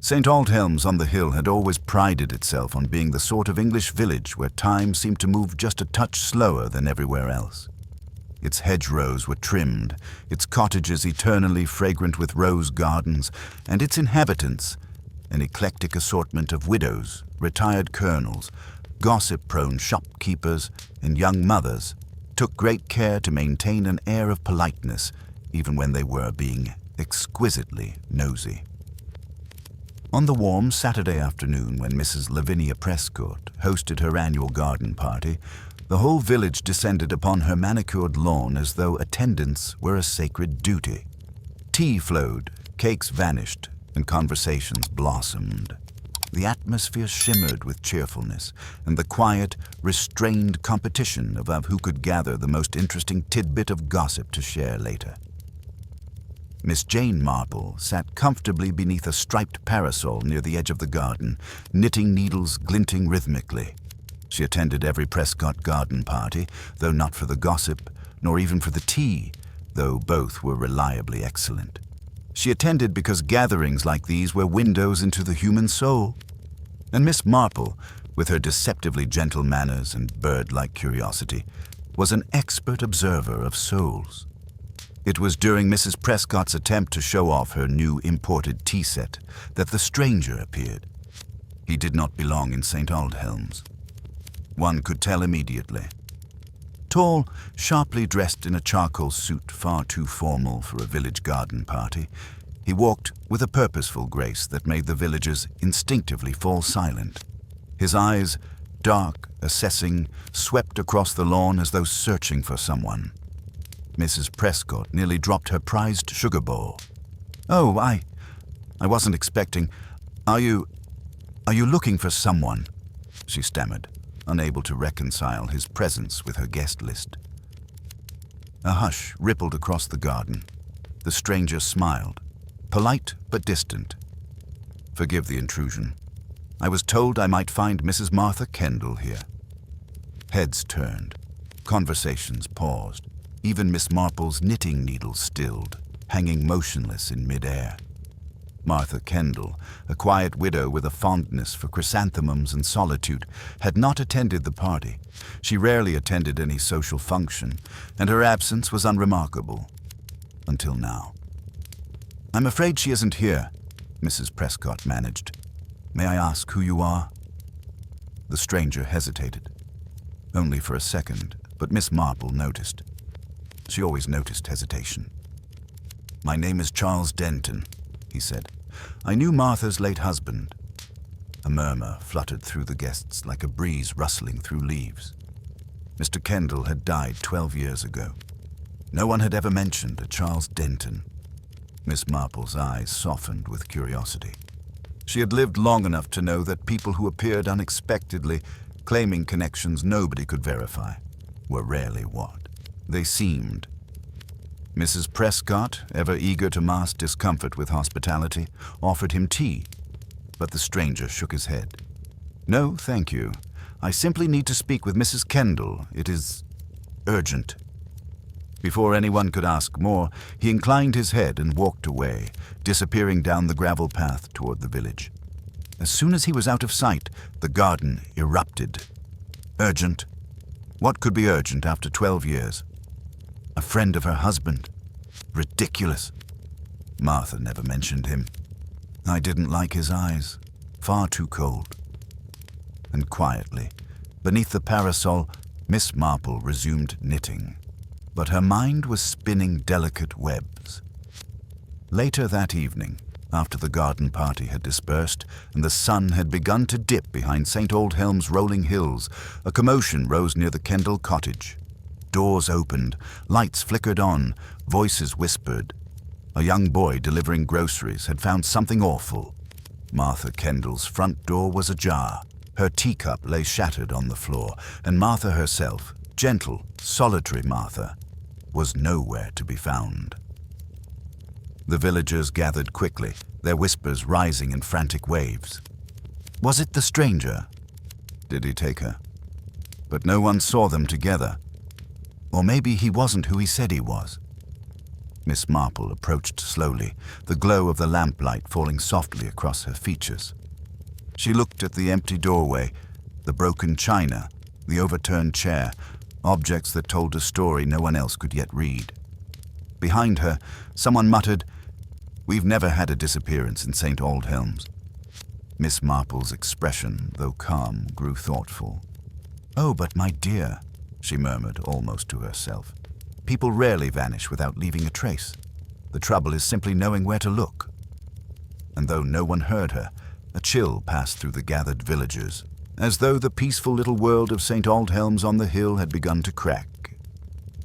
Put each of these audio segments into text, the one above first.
St. Aldhelm's on the Hill had always prided itself on being the sort of English village where time seemed to move just a touch slower than everywhere else. Its hedgerows were trimmed, its cottages eternally fragrant with rose gardens, and its inhabitants, an eclectic assortment of widows, retired colonels, gossip-prone shopkeepers, and young mothers, took great care to maintain an air of politeness, even when they were being exquisitely nosy. On the warm Saturday afternoon, when Mrs. Lavinia Prescott hosted her annual garden party, the whole village descended upon her manicured lawn as though attendance were a sacred duty. Tea flowed, cakes vanished, and conversations blossomed. The atmosphere shimmered with cheerfulness and the quiet, restrained competition of who could gather the most interesting tidbit of gossip to share later. Miss Jane Marple sat comfortably beneath a striped parasol near the edge of the garden, knitting needles glinting rhythmically. She attended every Prescott garden party, though not for the gossip, nor even for the tea, though both were reliably excellent. She attended because gatherings like these were windows into the human soul. And Miss Marple, with her deceptively gentle manners and bird-like curiosity, was an expert observer of souls. It was during Mrs. Prescott's attempt to show off her new imported tea set that the stranger appeared. He did not belong in St. Aldhelm's. One could tell immediately. Tall, sharply dressed in a charcoal suit far too formal for a village garden party, he walked with a purposeful grace that made the villagers instinctively fall silent. His eyes, dark, assessing, swept across the lawn as though searching for someone. Mrs. Prescott nearly dropped her prized sugar bowl. "Oh, I wasn't expecting. Are you looking for someone?" she stammered, unable to reconcile his presence with her guest list. A hush rippled across the garden. The stranger smiled, polite but distant. "Forgive the intrusion. I was told I might find Mrs. Martha Kendell here." Heads turned. Conversations paused. Even Miss Marple's knitting needles stilled, hanging motionless in mid-air. Martha Kendell, a quiet widow with a fondness for chrysanthemums and solitude, had not attended the party. She rarely attended any social function, and her absence was unremarkable. Until now. "I'm afraid she isn't here," Mrs. Prescott managed. "May I ask who you are?" The stranger hesitated. Only for a second, but Miss Marple noticed. She always noticed hesitation. "My name is Charles Denton," he said. "I knew Martha's late husband." A murmur fluttered through the guests like a breeze rustling through leaves. Mr. Kendell had died 12 years ago. No one had ever mentioned a Charles Denton. Miss Marple's eyes softened with curiosity. She had lived long enough to know that people who appeared unexpectedly, claiming connections nobody could verify, were rarely what they seemed. Mrs. Prescott, ever eager to mask discomfort with hospitality, offered him tea, but the stranger shook his head. "No, thank you. I simply need to speak with Mrs. Kendell. It is urgent." Before anyone could ask more, he inclined his head and walked away, disappearing down the gravel path toward the village. As soon as he was out of sight, the garden erupted. Urgent? What could be urgent after 12 years? A friend of her husband. Ridiculous. Martha never mentioned him. I didn't like his eyes. Far too cold. And quietly, beneath the parasol, Miss Marple resumed knitting. But her mind was spinning delicate webs. Later that evening, after the garden party had dispersed and the sun had begun to dip behind St. Aldhelm's rolling hills, a commotion rose near the Kendell cottage. Doors opened, lights flickered on, voices whispered. A young boy delivering groceries had found something awful. Martha Kendell's front door was ajar. Her teacup lay shattered on the floor, and Martha herself, gentle, solitary Martha, was nowhere to be found. The villagers gathered quickly, their whispers rising in frantic waves. Was it the stranger? Did he take her? But no one saw them together. Or maybe he wasn't who he said he was. Miss Marple approached slowly, the glow of the lamplight falling softly across her features. She looked at the empty doorway, the broken china, the overturned chair, objects that told a story no one else could yet read. Behind her, someone muttered, "We've never had a disappearance in St. Aldhelms." Miss Marple's expression, though calm, grew thoughtful. "Oh, but my dear," she murmured almost to herself, "people rarely vanish without leaving a trace. The trouble is simply knowing where to look." And though no one heard her, a chill passed through the gathered villagers, as though the peaceful little world of St. Aldhelms on the Hill had begun to crack.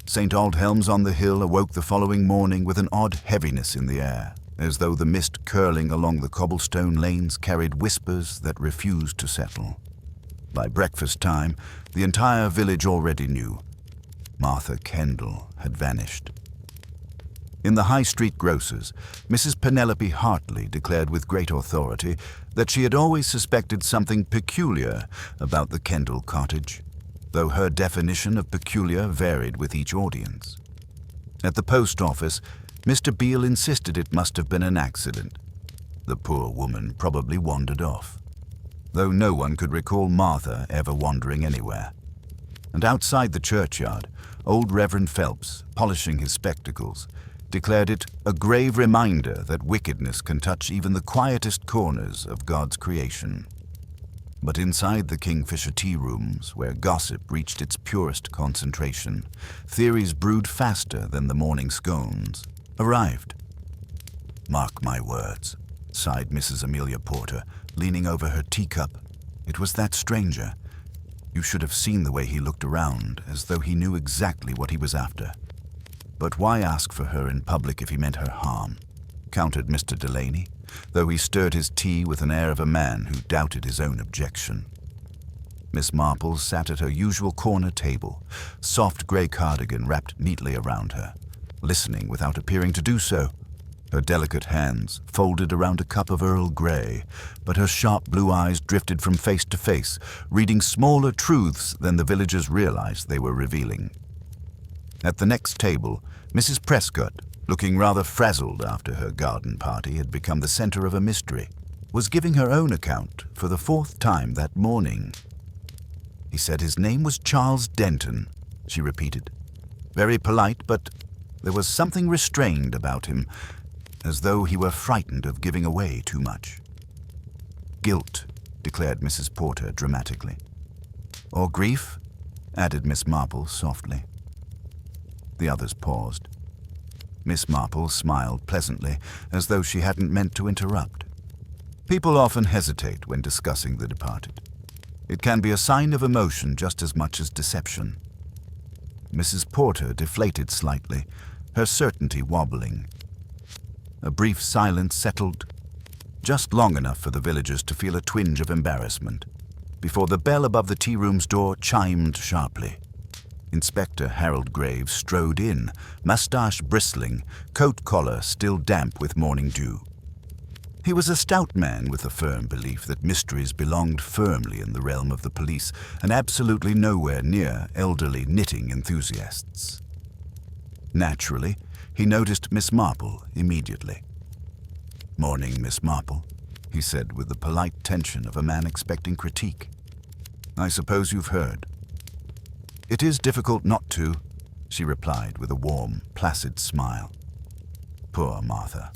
St. Aldhelms on the Hill awoke the following morning with an odd heaviness in the air, as though the mist curling along the cobblestone lanes carried whispers that refused to settle. By breakfast time, the entire village already knew. Martha Kendell had vanished. In the High Street grocer's, Mrs. Penelope Hartley declared with great authority that she had always suspected something peculiar about the Kendell cottage, though her definition of peculiar varied with each audience. At the post office, Mr. Beale insisted it must have been an accident. The poor woman probably wandered off, though no one could recall Martha ever wandering anywhere. And outside the churchyard, old Reverend Phelps, polishing his spectacles, declared it a grave reminder that wickedness can touch even the quietest corners of God's creation. But inside the Kingfisher tea rooms, where gossip reached its purest concentration, theories brewed faster than the morning scones arrived. "Mark my words," sighed Mrs. Amelia Porter, leaning over her teacup. "It was that stranger. You should have seen the way he looked around, as though he knew exactly what he was after. But why ask for her in public if he meant her harm?" countered Mr. Delaney, though he stirred his tea with an air of a man who doubted his own objection. Miss Marple sat at her usual corner table, soft grey cardigan wrapped neatly around her, listening without appearing to do so. Her delicate hands folded around a cup of Earl Grey, but her sharp blue eyes drifted from face to face, reading smaller truths than the villagers realized they were revealing. At the next table, Mrs. Prescott, looking rather frazzled after her garden party had become the center of a mystery, was giving her own account for the fourth time that morning. "He said his name was Charles Denton," she repeated. "Very polite, but there was something restrained about him, as though he were frightened of giving away too much." "Guilt," declared Mrs. Porter dramatically. "Or grief," added Miss Marple softly. The others paused. Miss Marple smiled pleasantly, as though she hadn't meant to interrupt. People often hesitate when discussing the departed. It can be a sign of emotion just as much as deception. Mrs. Porter deflated slightly, her certainty wobbling. A brief silence settled, just long enough for the villagers to feel a twinge of embarrassment, before the bell above the tea-room's door chimed sharply. Inspector Harold Graves strode in, mustache bristling, coat collar still damp with morning dew. He was a stout man with a firm belief that mysteries belonged firmly in the realm of the police and absolutely nowhere near elderly knitting enthusiasts. Naturally, he noticed Miss Marple immediately. "Morning, Miss Marple," he said with the polite tension of a man expecting critique. "I suppose you've heard." "It is difficult not to," she replied with a warm, placid smile. Poor Martha.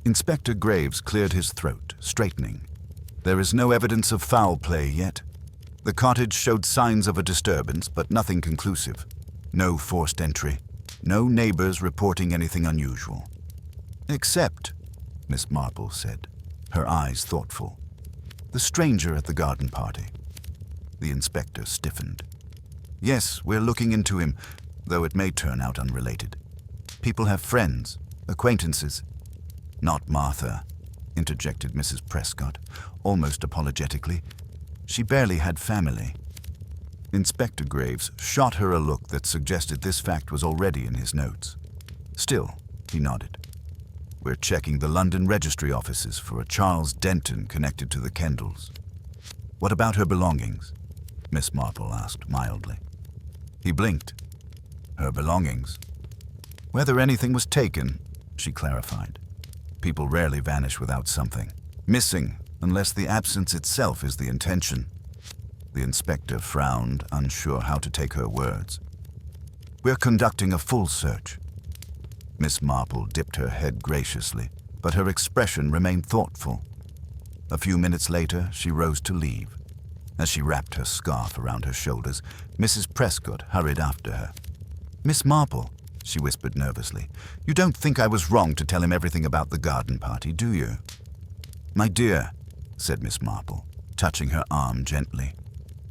Inspector Graves cleared his throat, straightening. "There is no evidence of foul play yet. The cottage showed signs of a disturbance, but nothing conclusive. No forced entry. No neighbors reporting anything unusual. Except," Miss Marple said, her eyes thoughtful, "the stranger at the garden party." The inspector stiffened. "Yes, we're looking into him, though it may turn out unrelated. People have friends, acquaintances." "Not Martha," interjected Mrs. Prescott, almost apologetically. "She barely had family." Inspector Graves shot her a look that suggested this fact was already in his notes. Still, he nodded. "We're checking the London registry offices for a Charles Denton connected to the Kendells." "What about her belongings?" Miss Marple asked mildly. He blinked. "Her belongings? Whether anything was taken, she clarified. People rarely vanish without something. Missing, unless the absence itself is the intention. The inspector frowned, unsure how to take her words. We're conducting a full search. Miss Marple dipped her head graciously, but her expression remained thoughtful. A few minutes later, she rose to leave. As she wrapped her scarf around her shoulders, Mrs. Prescott hurried after her. Miss Marple, she whispered nervously, you don't think I was wrong to tell him everything about the garden party, do you? My dear, said Miss Marple, touching her arm gently,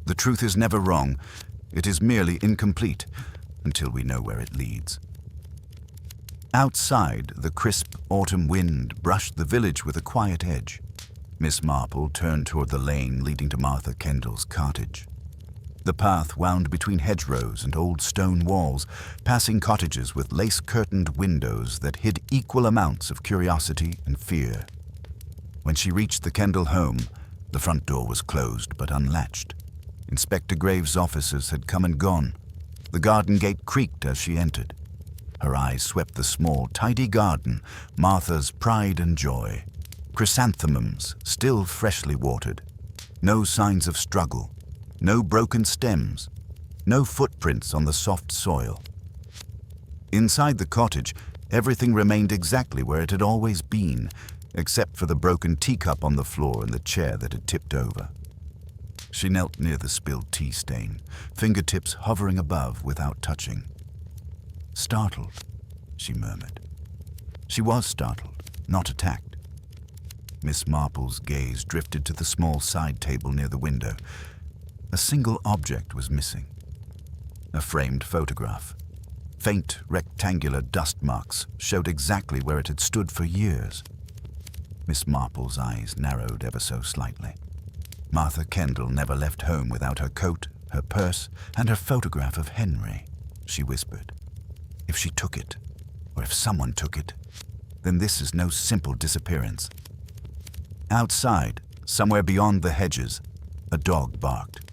the truth is never wrong. It is merely incomplete, until we know where it leads. Outside, the crisp autumn wind brushed the village with a quiet edge. Miss Marple turned toward the lane leading to Martha Kendell's cottage. The path wound between hedgerows and old stone walls, passing cottages with lace-curtained windows that hid equal amounts of curiosity and fear. When she reached the Kendell home, the front door was closed but unlatched. Inspector Graves' officers had come and gone. The garden gate creaked as she entered. Her eyes swept the small, tidy garden, Martha's pride and joy. Chrysanthemums, still freshly watered. No signs of struggle. No broken stems. No footprints on the soft soil. Inside the cottage, everything remained exactly where it had always been, except for the broken teacup on the floor and the chair that had tipped over. She knelt near the spilled tea stain, fingertips hovering above without touching. Startled, she murmured. She was startled, not attacked. Miss Marple's gaze drifted to the small side table near the window. A single object was missing. A framed photograph. Faint rectangular dust marks showed exactly where it had stood for years. Miss Marple's eyes narrowed ever so slightly. Martha Kendell never left home without her coat, her purse, and her photograph of Henry, she whispered. If she took it, or if someone took it, then this is no simple disappearance. Outside, somewhere beyond the hedges, a dog barked.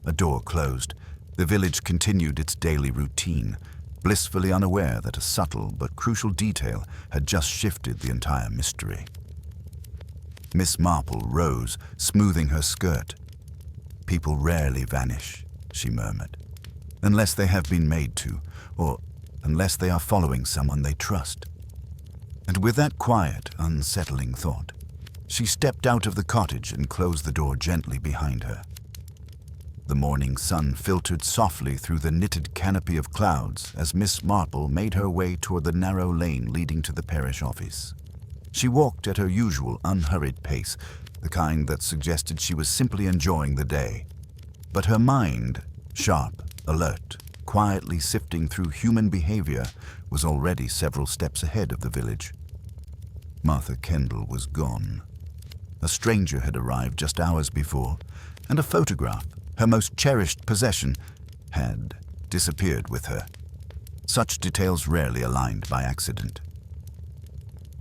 A door closed. The village continued its daily routine, blissfully unaware that a subtle but crucial detail had just shifted the entire mystery. Miss Marple rose, smoothing her skirt. People rarely vanish, she murmured, unless they have been made to, or unless they are following someone they trust. And with that quiet, unsettling thought, she stepped out of the cottage and closed the door gently behind her. The morning sun filtered softly through the knitted canopy of clouds as Miss Marple made her way toward the narrow lane leading to the parish office. She walked at her usual unhurried pace, the kind that suggested she was simply enjoying the day. But her mind, sharp, alert, quietly sifting through human behavior, was already several steps ahead of the village. Martha Kendell was gone. A stranger had arrived just hours before, and a photograph, her most cherished possession, had disappeared with her. Such details rarely aligned by accident.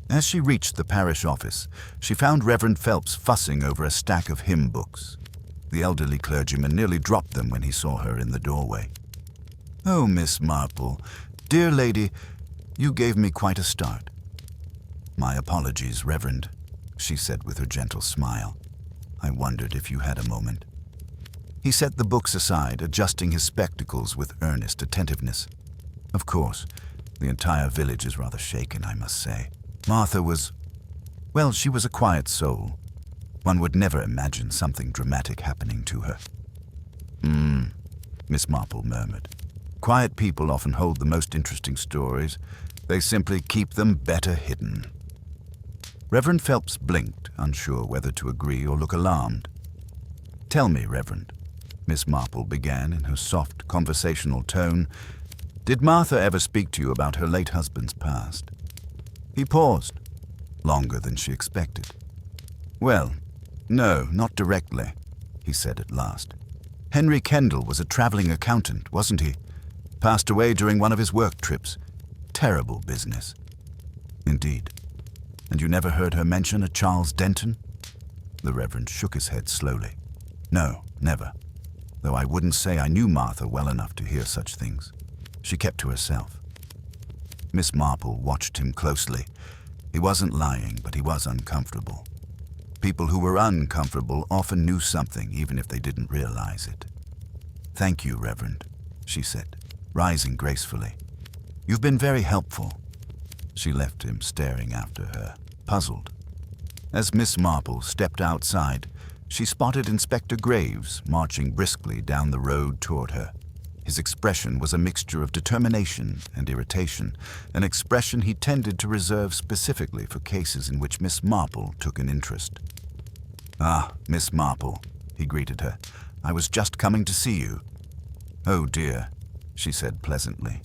As she reached the parish office, she found Reverend Phelps fussing over a stack of hymn books. The elderly clergyman nearly dropped them when he saw her in the doorway. "Oh, Miss Marple, dear lady, you gave me quite a start." "My apologies, Reverend," she said with her gentle smile. "I wondered if you had a moment." He set the books aside, adjusting his spectacles with earnest attentiveness. "Of course, the entire village is rather shaken, I must say. Martha was, well, she was a quiet soul. One would never imagine something dramatic happening to her." Miss Marple murmured. "Quiet people often hold the most interesting stories. They simply keep them better hidden." Reverend Phelps blinked, unsure whether to agree or look alarmed. "Tell me, Reverend," Miss Marple began in her soft, conversational tone, "did Martha ever speak to you about her late husband's past?" He paused, longer than she expected. "Well, no, not directly," he said at last. "Henry Kendell was a traveling accountant, wasn't he? Passed away during one of his work trips. Terrible business." "Indeed. And you never heard her mention a Charles Denton?" The Reverend shook his head slowly. "No, never. Though I wouldn't say I knew Martha well enough to hear such things. She kept to herself." Miss Marple watched him closely. He wasn't lying, but he was uncomfortable. People who were uncomfortable often knew something, even if they didn't realize it. "Thank you, Reverend," she said, rising gracefully. "You've been very helpful." She left him staring after her, puzzled. As Miss Marple stepped outside, she spotted Inspector Graves marching briskly down the road toward her. His expression was a mixture of determination and irritation, an expression he tended to reserve specifically for cases in which Miss Marple took an interest. "Ah, Miss Marple," he greeted her. "I was just coming to see you." "Oh dear," she said pleasantly.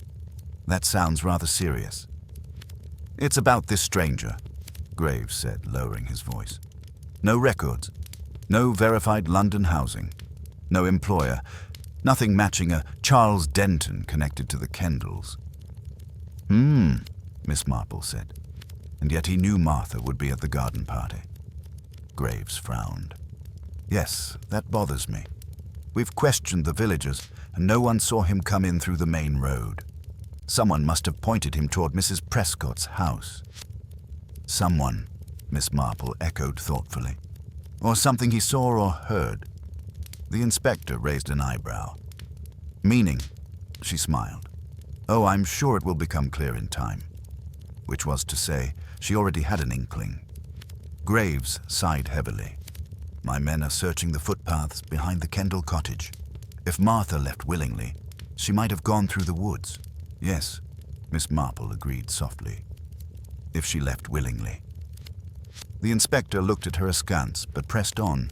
"That sounds rather serious." "It's about this stranger," Graves said, lowering his voice. "No records, no verified London housing, no employer, nothing matching a Charles Denton connected to the Kendells." Miss Marple said. "And yet he knew Martha would be at the garden party." Graves frowned. "Yes, that bothers me. We've questioned the villagers, and no one saw him come in through the main road. Someone must have pointed him toward Mrs. Prescott's house." "Someone," Miss Marple echoed thoughtfully. "Or something he saw or heard." The inspector raised an eyebrow. "Meaning?" She smiled. "Oh, I'm sure it will become clear in time." Which was to say, she already had an inkling. Graves sighed heavily. "My men are searching the footpaths behind the Kendell cottage. If Martha left willingly, she might have gone through the woods." "Yes," Miss Marple agreed softly. "If she left willingly." The inspector looked at her askance, but pressed on.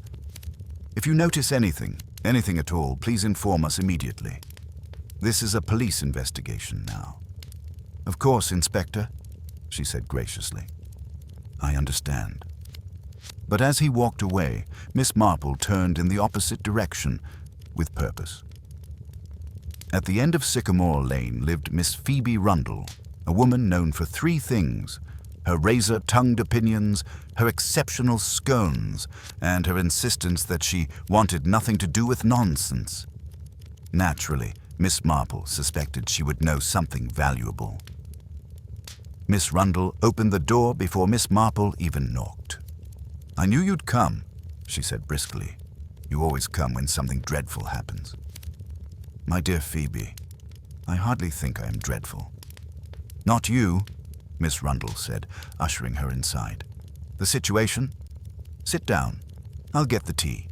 "If you notice anything at all, please inform us immediately. This is a police investigation now." "Of course, Inspector," she said graciously. "I understand." But as he walked away, Miss Marple turned in the opposite direction, with purpose. At the end of Sycamore Lane lived Miss Phoebe Rundle, a woman known for three things: her razor-tongued opinions, her exceptional scones, and her insistence that she wanted nothing to do with nonsense. Naturally, Miss Marple suspected she would know something valuable. Miss Rundle opened the door before Miss Marple even knocked. "I knew you'd come," she said briskly. "You always come when something dreadful happens." "My dear Phoebe, I hardly think I am dreadful." "Not you," Miss Rundle said, ushering her inside. "The situation? Sit down. I'll get the tea."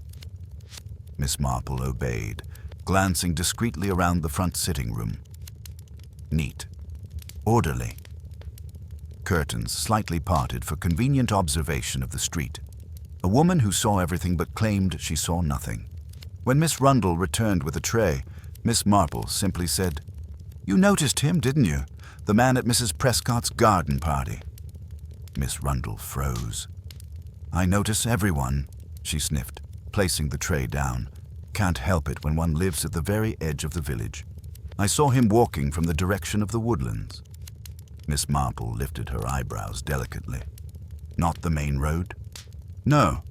Miss Marple obeyed, glancing discreetly around the front sitting room. Neat. Orderly. Curtains slightly parted for convenient observation of the street. A woman who saw everything but claimed she saw nothing. When Miss Rundle returned with a tray, Miss Marple simply said, "You noticed him, didn't you? The man at Mrs. Prescott's garden party." Miss Rundle froze. "I notice everyone," she sniffed, placing the tray down. "Can't help it when one lives at the very edge of the village. I saw him walking from the direction of the woodlands." Miss Marple lifted her eyebrows delicately. "Not the main road?" "No,"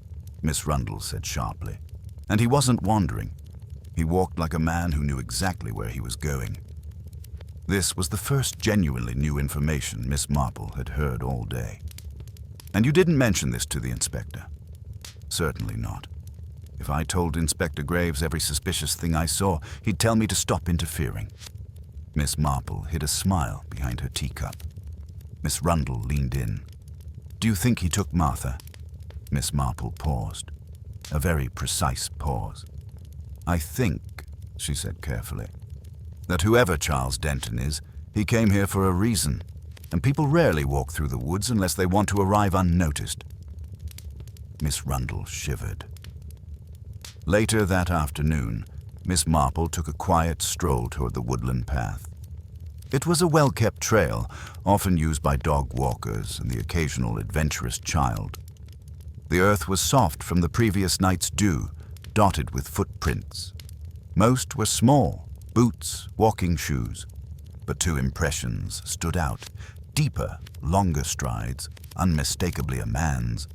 Miss Rundle said sharply. "And he wasn't wandering. He walked like a man who knew exactly where he was going." This was the first genuinely new information Miss Marple had heard all day. "And you didn't mention this to the inspector?" "Certainly not. If I told Inspector Graves every suspicious thing I saw, he'd tell me to stop interfering." Miss Marple hid a smile behind her teacup. Miss Rundle leaned in. "Do you think he took Martha?" Miss Marple paused. A very precise pause. "I think," she said carefully, "that whoever Charles Denton is, he came here for a reason, and people rarely walk through the woods unless they want to arrive unnoticed." Miss Rundle shivered. Later that afternoon, Miss Marple took a quiet stroll toward the woodland path. It was a well-kept trail, often used by dog walkers and the occasional adventurous child. The earth was soft from the previous night's dew, dotted with footprints. Most were small, boots, walking shoes, but two impressions stood out: deeper, longer strides, unmistakably a man's,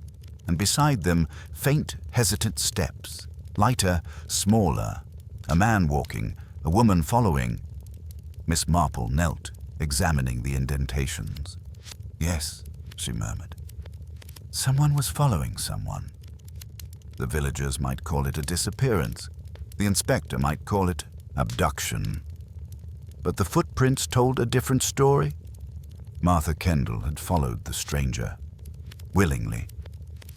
and beside them faint, hesitant steps, lighter, smaller, a man walking, a woman following. Miss Marple knelt, examining the indentations. Yes, she murmured. Someone was following someone. The villagers might call it a disappearance. The inspector might call it abduction. But the footprints told a different story. Martha Kendell had followed the stranger, willingly.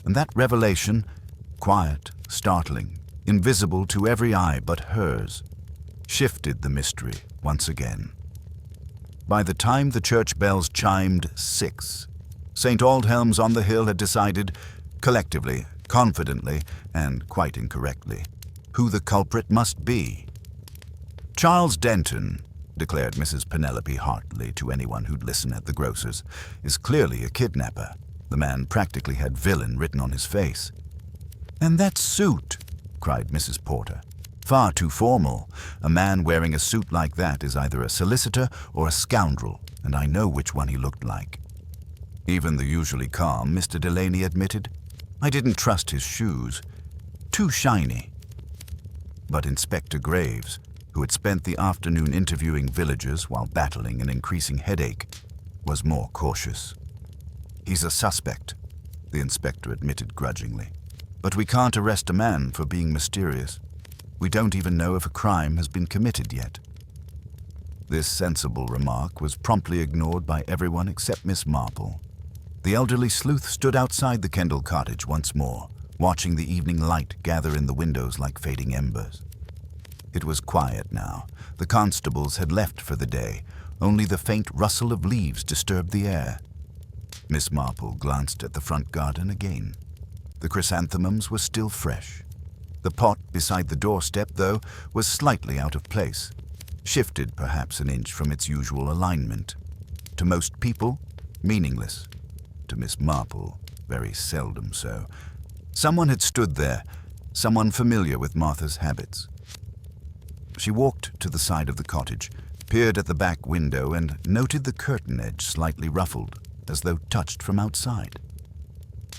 And that revelation, quiet, startling, invisible to every eye but hers, shifted the mystery once again. By the time the church bells chimed 6, St. Aldhelm's on the Hill had decided, collectively, confidently, and quite incorrectly, who the culprit must be. Charles Denton, declared Mrs. Penelope Hartley to anyone who'd listen at the grocer's, is clearly a kidnapper. The man practically had villain written on his face. And that suit, cried Mrs. Porter. Far too formal. A man wearing a suit like that is either a solicitor or a scoundrel, and I know which one he looked like. Even the usually calm Mr. Delaney admitted, I didn't trust his shoes. Too shiny. But Inspector Graves, who had spent the afternoon interviewing villagers while battling an increasing headache, was more cautious. He's a suspect, the inspector admitted grudgingly. But we can't arrest a man for being mysterious. We don't even know if a crime has been committed yet. This sensible remark was promptly ignored by everyone except Miss Marple. The elderly sleuth stood outside the Kendell cottage once more, watching the evening light gather in the windows like fading embers. It was quiet now. The constables had left for the day. Only the faint rustle of leaves disturbed the air. Miss Marple glanced at the front garden again. The chrysanthemums were still fresh. The pot beside the doorstep, though, was slightly out of place, shifted perhaps an inch from its usual alignment. To most people, meaningless. To Miss Marple, very seldom so. Someone had stood there, someone familiar with Martha's habits. She walked to the side of the cottage, peered at the back window, and noted the curtain edge slightly ruffled, as though touched from outside.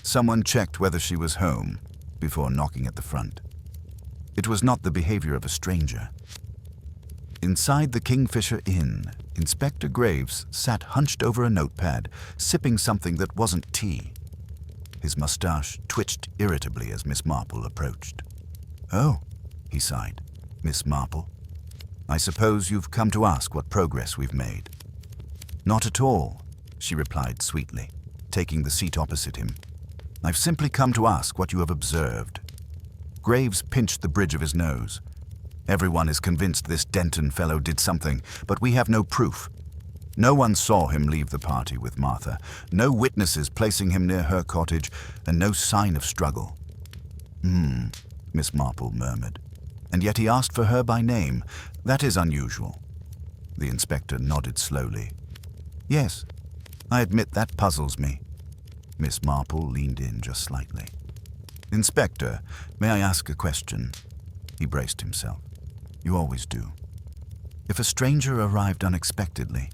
Someone checked whether she was home before knocking at the front. It was not the behavior of a stranger. Inside the Kingfisher Inn, Inspector Graves sat hunched over a notepad, sipping something that wasn't tea. His mustache twitched irritably as Miss Marple approached. "Oh," he sighed. "Miss Marple, I suppose you've come to ask what progress we've made." "Not at all," she replied sweetly, taking the seat opposite him. "I've simply come to ask what you have observed." Graves pinched the bridge of his nose. "Everyone is convinced this Denton fellow did something, but we have no proof. No one saw him leave the party with Martha, no witnesses placing him near her cottage, and no sign of struggle." Miss Marple murmured. "And yet he asked for her by name. That is unusual." The inspector nodded slowly. "Yes, I admit that puzzles me." Miss Marple leaned in just slightly. "Inspector, may I ask a question?" He braced himself. "You always do." "If a stranger arrived unexpectedly,"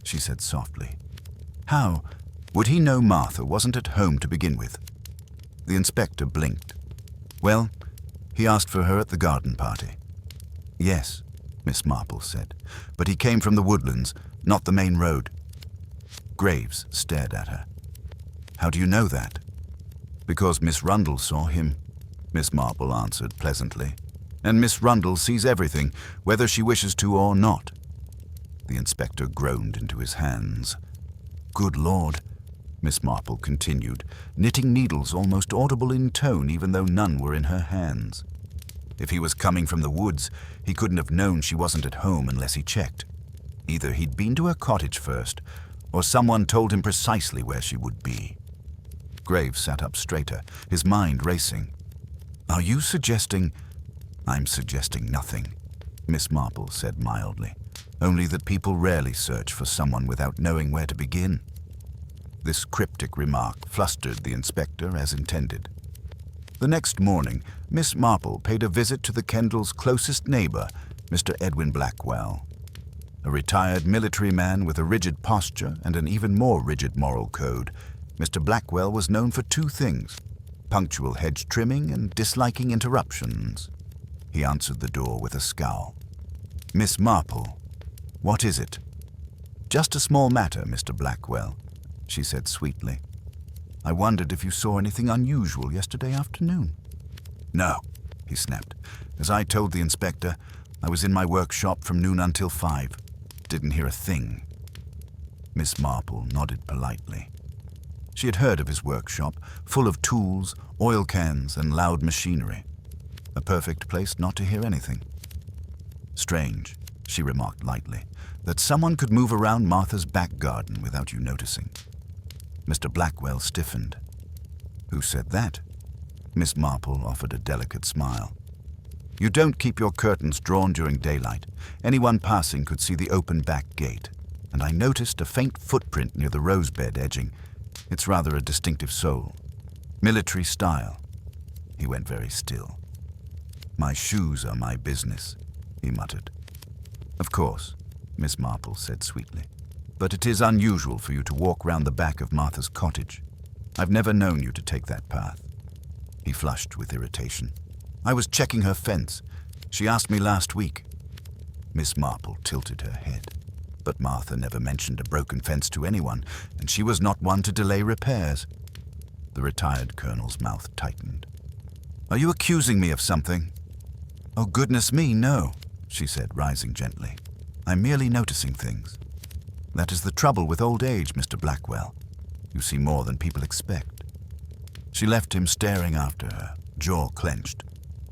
she said softly, "how would he know Martha wasn't at home to begin with?" The inspector blinked. "Well, he asked for her at the garden party." "Yes," Miss Marple said, "but he came from the woodlands, not the main road." Graves stared at her. "How do you know that?" "Because Miss Rundle saw him," Miss Marple answered pleasantly. "And Miss Rundle sees everything, whether she wishes to or not." The inspector groaned into his hands. "Good Lord," Miss Marple continued, knitting needles almost audible in tone even though none were in her hands. "If he was coming from the woods, he couldn't have known she wasn't at home unless he checked. Either he'd been to her cottage first, or someone told him precisely where she would be." Graves sat up straighter, his mind racing. "Are you suggesting—" "I'm suggesting nothing," Miss Marple said mildly. "Only that people rarely search for someone without knowing where to begin." This cryptic remark flustered the inspector as intended. The next morning, Miss Marple paid a visit to the Kendalls' closest neighbor, Mr. Edwin Blackwell. A retired military man with a rigid posture and an even more rigid moral code, Mr. Blackwell was known for two things: punctual hedge trimming and disliking interruptions. He answered the door with a scowl. "Miss Marple, what is it?" "Just a small matter, Mr. Blackwell," she said sweetly. "I wondered if you saw anything unusual yesterday afternoon." "No," he snapped. "As I told the inspector, I was in my workshop from noon until 5. Didn't hear a thing." Miss Marple nodded politely. She had heard of his workshop, full of tools, oil cans, and loud machinery. A perfect place not to hear anything. "Strange," she remarked lightly, "that someone could move around Martha's back garden without you noticing." Mr. Blackwell stiffened. "Who said that?" Miss Marple offered a delicate smile. "You don't keep your curtains drawn during daylight. Anyone passing could see the open back gate, and I noticed a faint footprint near the rosebed edging. It's rather a distinctive sole. Military style." He went very still. "My shoes are my business," he muttered. "Of course," Miss Marple said sweetly. "But it is unusual for you to walk round the back of Martha's cottage. I've never known you to take that path." He flushed with irritation. "I was checking her fence. She asked me last week." Miss Marple tilted her head. But Martha never mentioned a broken fence to anyone, and she was not one to delay repairs. The retired colonel's mouth tightened. "Are you accusing me of something?" "Oh, goodness me, no," she said, rising gently. "I'm merely noticing things. That is the trouble with old age, Mr. Blackwell. You see more than people expect." She left him staring after her, jaw clenched.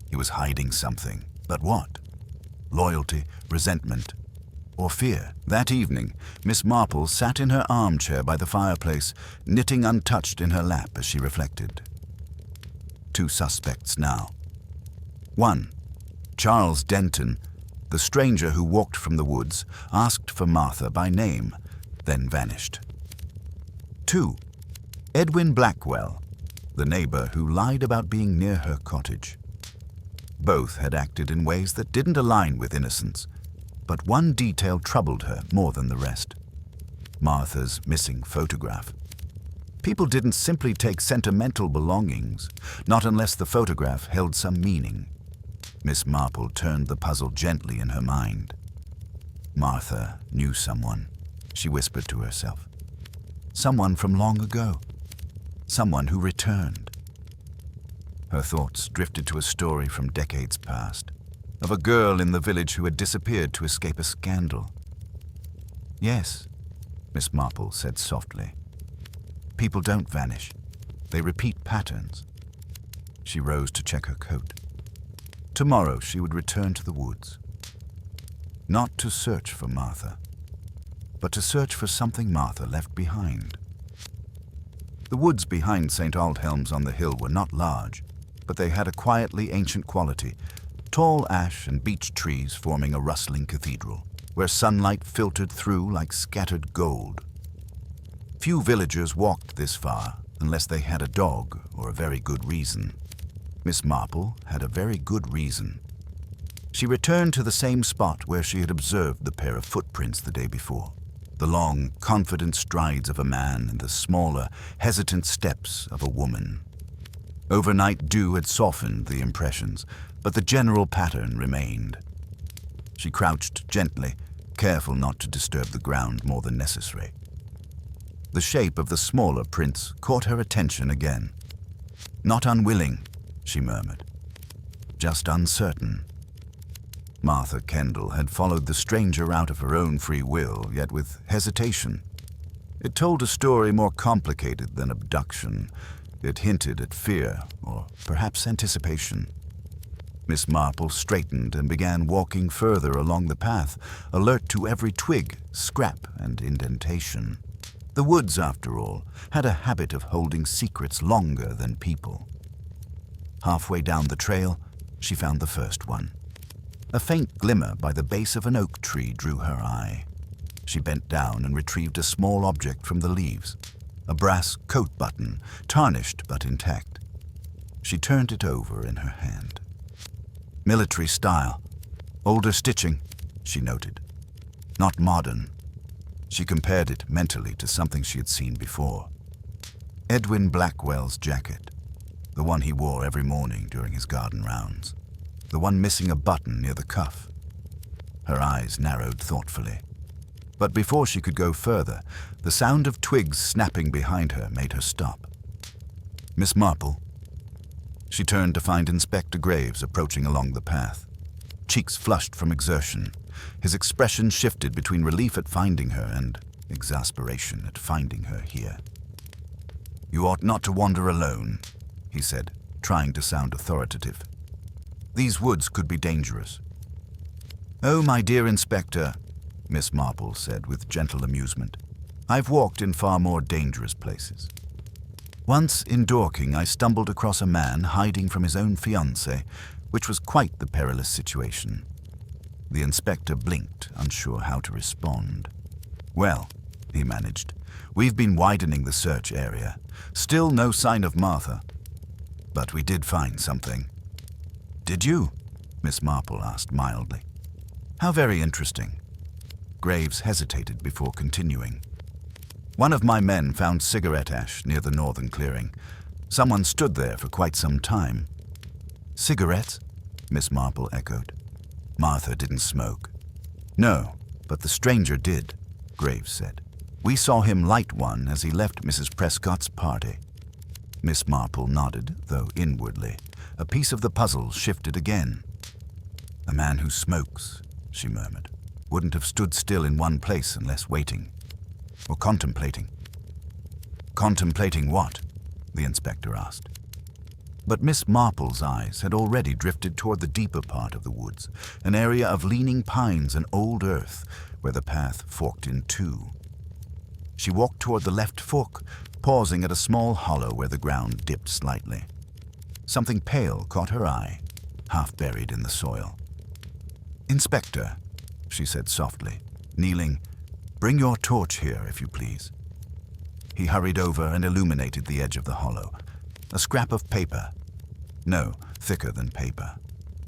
He was hiding something, but what? Loyalty, resentment, or fear? That evening, Miss Marple sat in her armchair by the fireplace, knitting untouched in her lap as she reflected. 2 suspects now. 1. Charles Denton, the stranger who walked from the woods, asked for Martha by name, then vanished. 2. Edwin Blackwell, the neighbor who lied about being near her cottage. Both had acted in ways that didn't align with innocence, but one detail troubled her more than the rest. Martha's missing photograph. People didn't simply take sentimental belongings, not unless the photograph held some meaning. Miss Marple turned the puzzle gently in her mind. Martha knew someone, she whispered to herself. Someone from long ago. Someone who returned. Her thoughts drifted to a story from decades past, of a girl in the village who had disappeared to escape a scandal. "Yes," Miss Marple said softly. "People don't vanish. They repeat patterns." She rose to check her coat. Tomorrow she would return to the woods. Not to search for Martha, but to search for something Martha left behind. The woods behind St. Aldhelm's on the hill were not large, but they had a quietly ancient quality, tall ash and beech trees forming a rustling cathedral, where sunlight filtered through like scattered gold. Few villagers walked this far unless they had a dog or a very good reason. Miss Marple had a very good reason. She returned to the same spot where she had observed the pair of footprints the day before. The long, confident strides of a man and the smaller, hesitant steps of a woman. Overnight dew had softened the impressions, but the general pattern remained. She crouched gently, careful not to disturb the ground more than necessary. The shape of the smaller prints caught her attention again. "Not unwilling," she murmured. "Just uncertain." Martha Kendell had followed the stranger out of her own free will, yet with hesitation. It told a story more complicated than abduction. It hinted at fear, or perhaps anticipation. Miss Marple straightened and began walking further along the path, alert to every twig, scrap, and indentation. The woods, after all, had a habit of holding secrets longer than people. Halfway down the trail, she found the first one. A faint glimmer by the base of an oak tree drew her eye. She bent down and retrieved a small object from the leaves, a brass coat button, tarnished but intact. She turned it over in her hand. "Military style. Older stitching," she noted. "Not modern." She compared it mentally to something she had seen before. Edwin Blackwell's jacket, the one he wore every morning during his garden rounds, the one missing a button near the cuff. Her eyes narrowed thoughtfully. But before she could go further, the sound of twigs snapping behind her made her stop. "Miss Marple?" She turned to find Inspector Graves approaching along the path. Cheeks flushed from exertion, his expression shifted between relief at finding her and exasperation at finding her here. "You ought not to wander alone," he said, trying to sound authoritative. "These woods could be dangerous." "Oh, my dear Inspector," Miss Marple said with gentle amusement, "I've walked in far more dangerous places. Once in Dorking I stumbled across a man hiding from his own fiancée, which was quite the perilous situation." The inspector blinked, unsure how to respond. "Well," he managed, "we've been widening the search area. Still no sign of Martha. But we did find something." "Did you?" Miss Marple asked mildly. "How very interesting." Graves hesitated before continuing. "One of my men found cigarette ash near the northern clearing. Someone stood there for quite some time." "Cigarettes?" Miss Marple echoed. "Martha didn't smoke." "No, but the stranger did," Graves said. "We saw him light one as he left Mrs. Prescott's party." Miss Marple nodded, though inwardly. A piece of the puzzle shifted again. "A man who smokes," she murmured, "wouldn't have stood still in one place unless waiting. Or contemplating." "Contemplating what?" the inspector asked. But Miss Marple's eyes had already drifted toward the deeper part of the woods, an area of leaning pines and old earth where the path forked in two. She walked toward the left fork, pausing at a small hollow where the ground dipped slightly. Something pale caught her eye, half buried in the soil. "Inspector," she said softly, kneeling, "bring your torch here, if you please." He hurried over and illuminated the edge of the hollow. A scrap of paper. No, thicker than paper.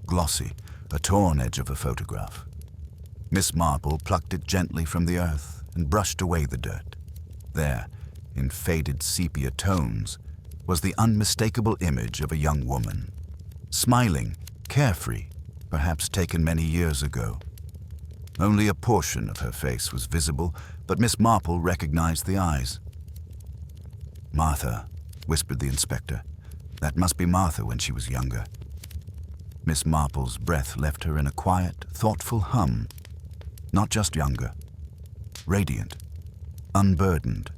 Glossy, a torn edge of a photograph. Miss Marple plucked it gently from the earth and brushed away the dirt. There, in faded sepia tones, was the unmistakable image of a young woman. Smiling, carefree, perhaps taken many years ago. Only a portion of her face was visible, but Miss Marple recognized the eyes. "Martha," whispered the inspector. "That must be Martha when she was younger." Miss Marple's breath left her in a quiet, thoughtful hum. Not just younger. Radiant. Unburdened.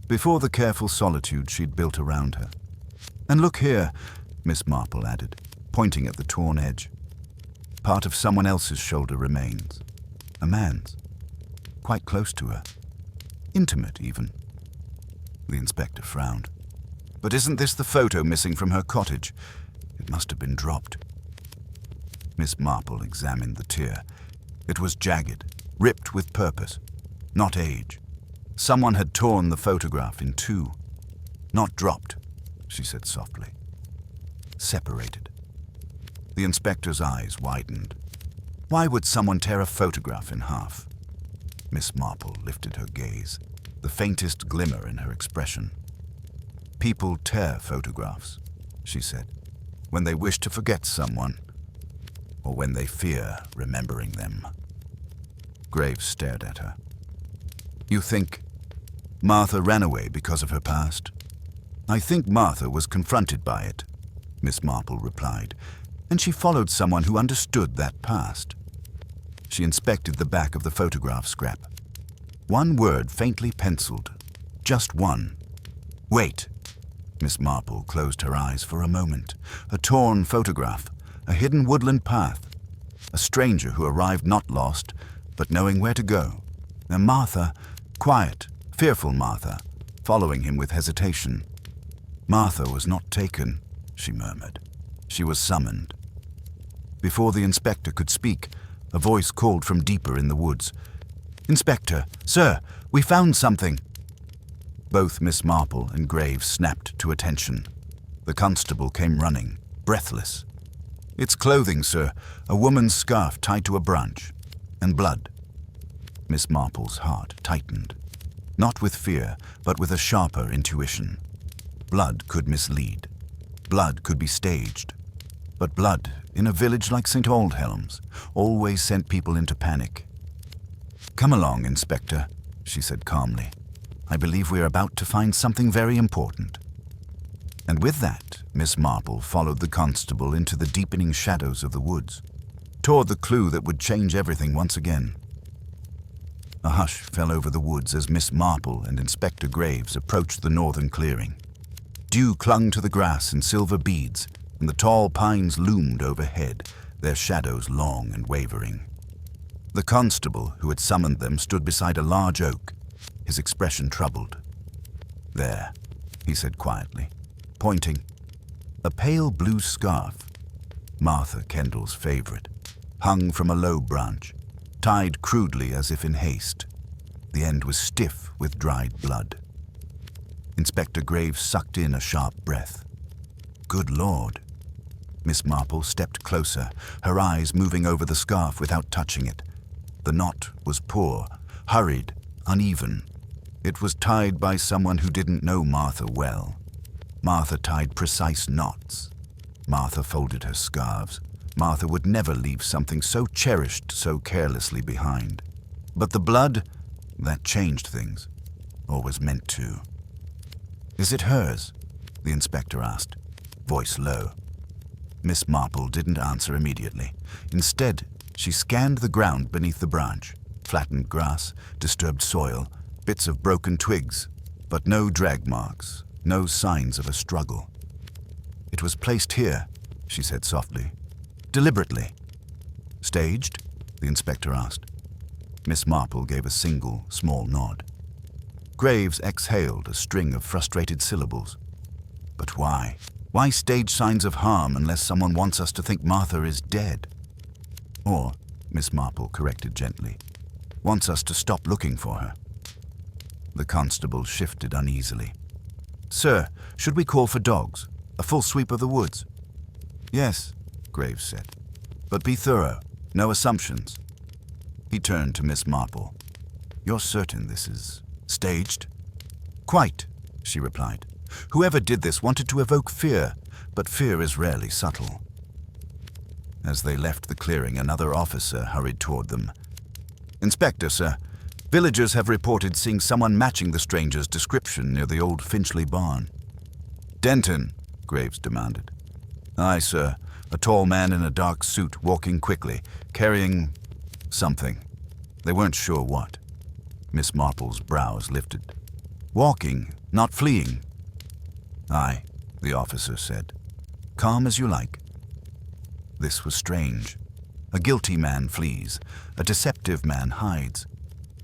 Before the careful solitude she'd built around her. "And look here," Miss Marple added, pointing at the torn edge. Part of someone else's shoulder remains. A man's. Quite close to her. Intimate, even. The inspector frowned. "But isn't this the photo missing from her cottage? It must have been dropped." Miss Marple examined the tear. It was jagged, ripped with purpose, not age. Someone had torn the photograph in two. "Not dropped," she said softly. "Separated." The inspector's eyes widened. "Why would someone tear a photograph in half?" Miss Marple lifted her gaze, the faintest glimmer in her expression. "People tear photographs," she said, "when they wish to forget someone, or when they fear remembering them." Graves stared at her. "You think Martha ran away because of her past?" "I think Martha was confronted by it," Miss Marple replied, "and she followed someone who understood that past." She inspected the back of the photograph scrap. One word faintly penciled. Just one. "Wait." Miss Marple closed her eyes for a moment. A torn photograph, a hidden woodland path. A stranger who arrived not lost, but knowing where to go. And Martha, quiet, fearful Martha, following him with hesitation. "Martha was not taken," she murmured. "She was summoned." Before the inspector could speak, a voice called from deeper in the woods. "Inspector, sir, we found something." Both Miss Marple and Graves snapped to attention. The constable came running, breathless. "It's clothing, sir, a woman's scarf tied to a branch. And blood." Miss Marple's heart tightened. Not with fear, but with a sharper intuition. Blood could mislead. Blood could be staged. But blood, in a village like St. Aldhelm's, always sent people into panic. "Come along, Inspector," she said calmly. "I believe we are about to find something very important." And with that, Miss Marple followed the constable into the deepening shadows of the woods, toward the clue that would change everything once again. A hush fell over the woods as Miss Marple and Inspector Graves approached the northern clearing. Dew clung to the grass in silver beads, and the tall pines loomed overhead, their shadows long and wavering. The constable who had summoned them stood beside a large oak, his expression troubled. "There," he said quietly, pointing. A pale blue scarf, Martha Kendell's favorite, hung from a low branch, tied crudely as if in haste. The end was stiff with dried blood. Inspector Graves sucked in a sharp breath. "Good Lord." Miss Marple stepped closer, her eyes moving over the scarf without touching it. The knot was poor, hurried, uneven. It was tied by someone who didn't know Martha well. Martha tied precise knots. Martha folded her scarves. Martha would never leave something so cherished so carelessly behind. But the blood, that changed things, or was meant to. "Is it hers?" the inspector asked, voice low. Miss Marple didn't answer immediately. Instead, she scanned the ground beneath the branch, flattened grass, disturbed soil, bits of broken twigs, but no drag marks, no signs of a struggle. "It was placed here," she said softly. "Deliberately." "Staged?" the inspector asked. Miss Marple gave a single, small nod. Graves exhaled a string of frustrated syllables. "But why? Why stage signs of harm unless someone wants us to think Martha is dead? Or," Miss Marple corrected gently, "wants us to stop looking for her." The constable shifted uneasily. "Sir, should we call for dogs? A full sweep of the woods?" "Yes," Graves said, "but be thorough. No assumptions." He turned to Miss Marple. "You're certain this is staged?" "Quite," she replied. "Whoever did this wanted to evoke fear, but fear is rarely subtle." As they left the clearing, another officer hurried toward them. "Inspector, sir. Villagers have reported seeing someone matching the stranger's description near the old Finchley barn." "Denton," Graves demanded. "Aye, sir. A tall man in a dark suit, walking quickly, carrying something. They weren't sure what." Miss Marple's brows lifted. "Walking, not fleeing?" "Aye," the officer said. "Calm as you like." This was strange. A guilty man flees, a deceptive man hides,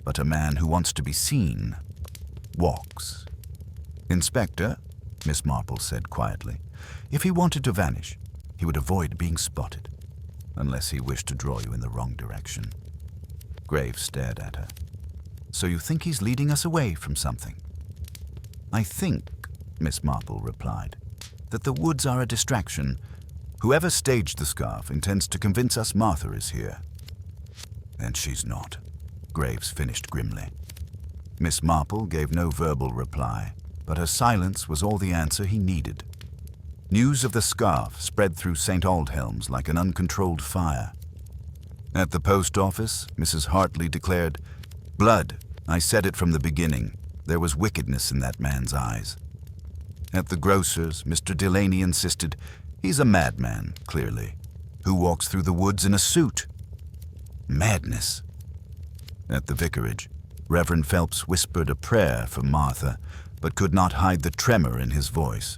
but a man who wants to be seen walks. "Inspector," Miss Marple said quietly, "if he wanted to vanish, he would avoid being spotted, unless he wished to draw you in the wrong direction." Graves stared at her. "So you think he's leading us away from something?" "I think," Miss Marple replied, "that the woods are a distraction. Whoever staged the scarf intends to convince us Martha is here." "And she's not," Graves finished grimly. Miss Marple gave no verbal reply, but her silence was all the answer he needed. News of the scarf spread through St. Aldhelm's like an uncontrolled fire. At the post office, Mrs. Hartley declared, "Blood. I said it from the beginning. There was wickedness in that man's eyes." At the grocer's, Mr. Delaney insisted, "He's a madman, clearly. Who walks through the woods in a suit? Madness." At the vicarage, Reverend Phelps whispered a prayer for Martha, but could not hide the tremor in his voice.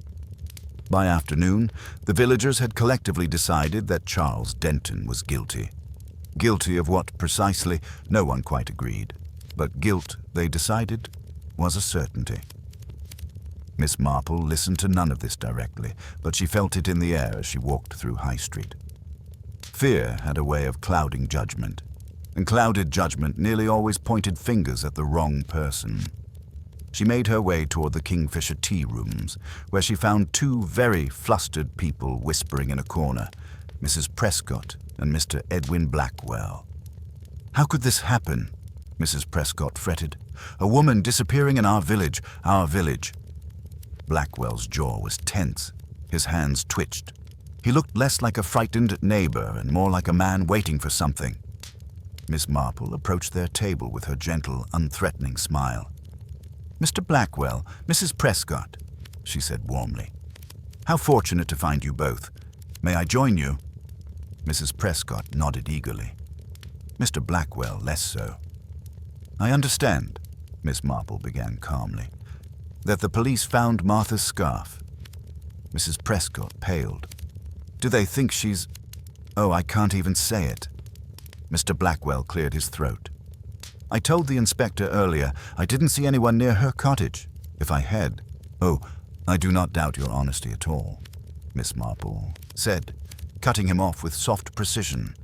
By afternoon, the villagers had collectively decided that Charles Denton was guilty. Guilty of what precisely, no one quite agreed, but guilt, they decided, was a certainty. Miss Marple listened to none of this directly, but she felt it in the air as she walked through High Street. Fear had a way of clouding judgment, and clouded judgment nearly always pointed fingers at the wrong person. She made her way toward the Kingfisher tea rooms, where she found two very flustered people whispering in a corner, Mrs. Prescott and Mr. Edwin Blackwell. "How could this happen?" Mrs. Prescott fretted. "A woman disappearing in our village, our village." Blackwell's jaw was tense. His hands twitched. He looked less like a frightened neighbor and more like a man waiting for something. Miss Marple approached their table with her gentle, unthreatening smile. "Mr. Blackwell, Mrs. Prescott," she said warmly. "How fortunate to find you both. May I join you?" Mrs. Prescott nodded eagerly. Mr. Blackwell less so. "I understand," Miss Marple began calmly, "that the police found Martha's scarf." Mrs. Prescott paled. "Do they think she's— Oh, I can't even say it." Mr. Blackwell cleared his throat. "I told the inspector earlier I didn't see anyone near her cottage. If I had— Oh, I do not doubt your honesty at all," Miss Marple said, cutting him off with soft precision.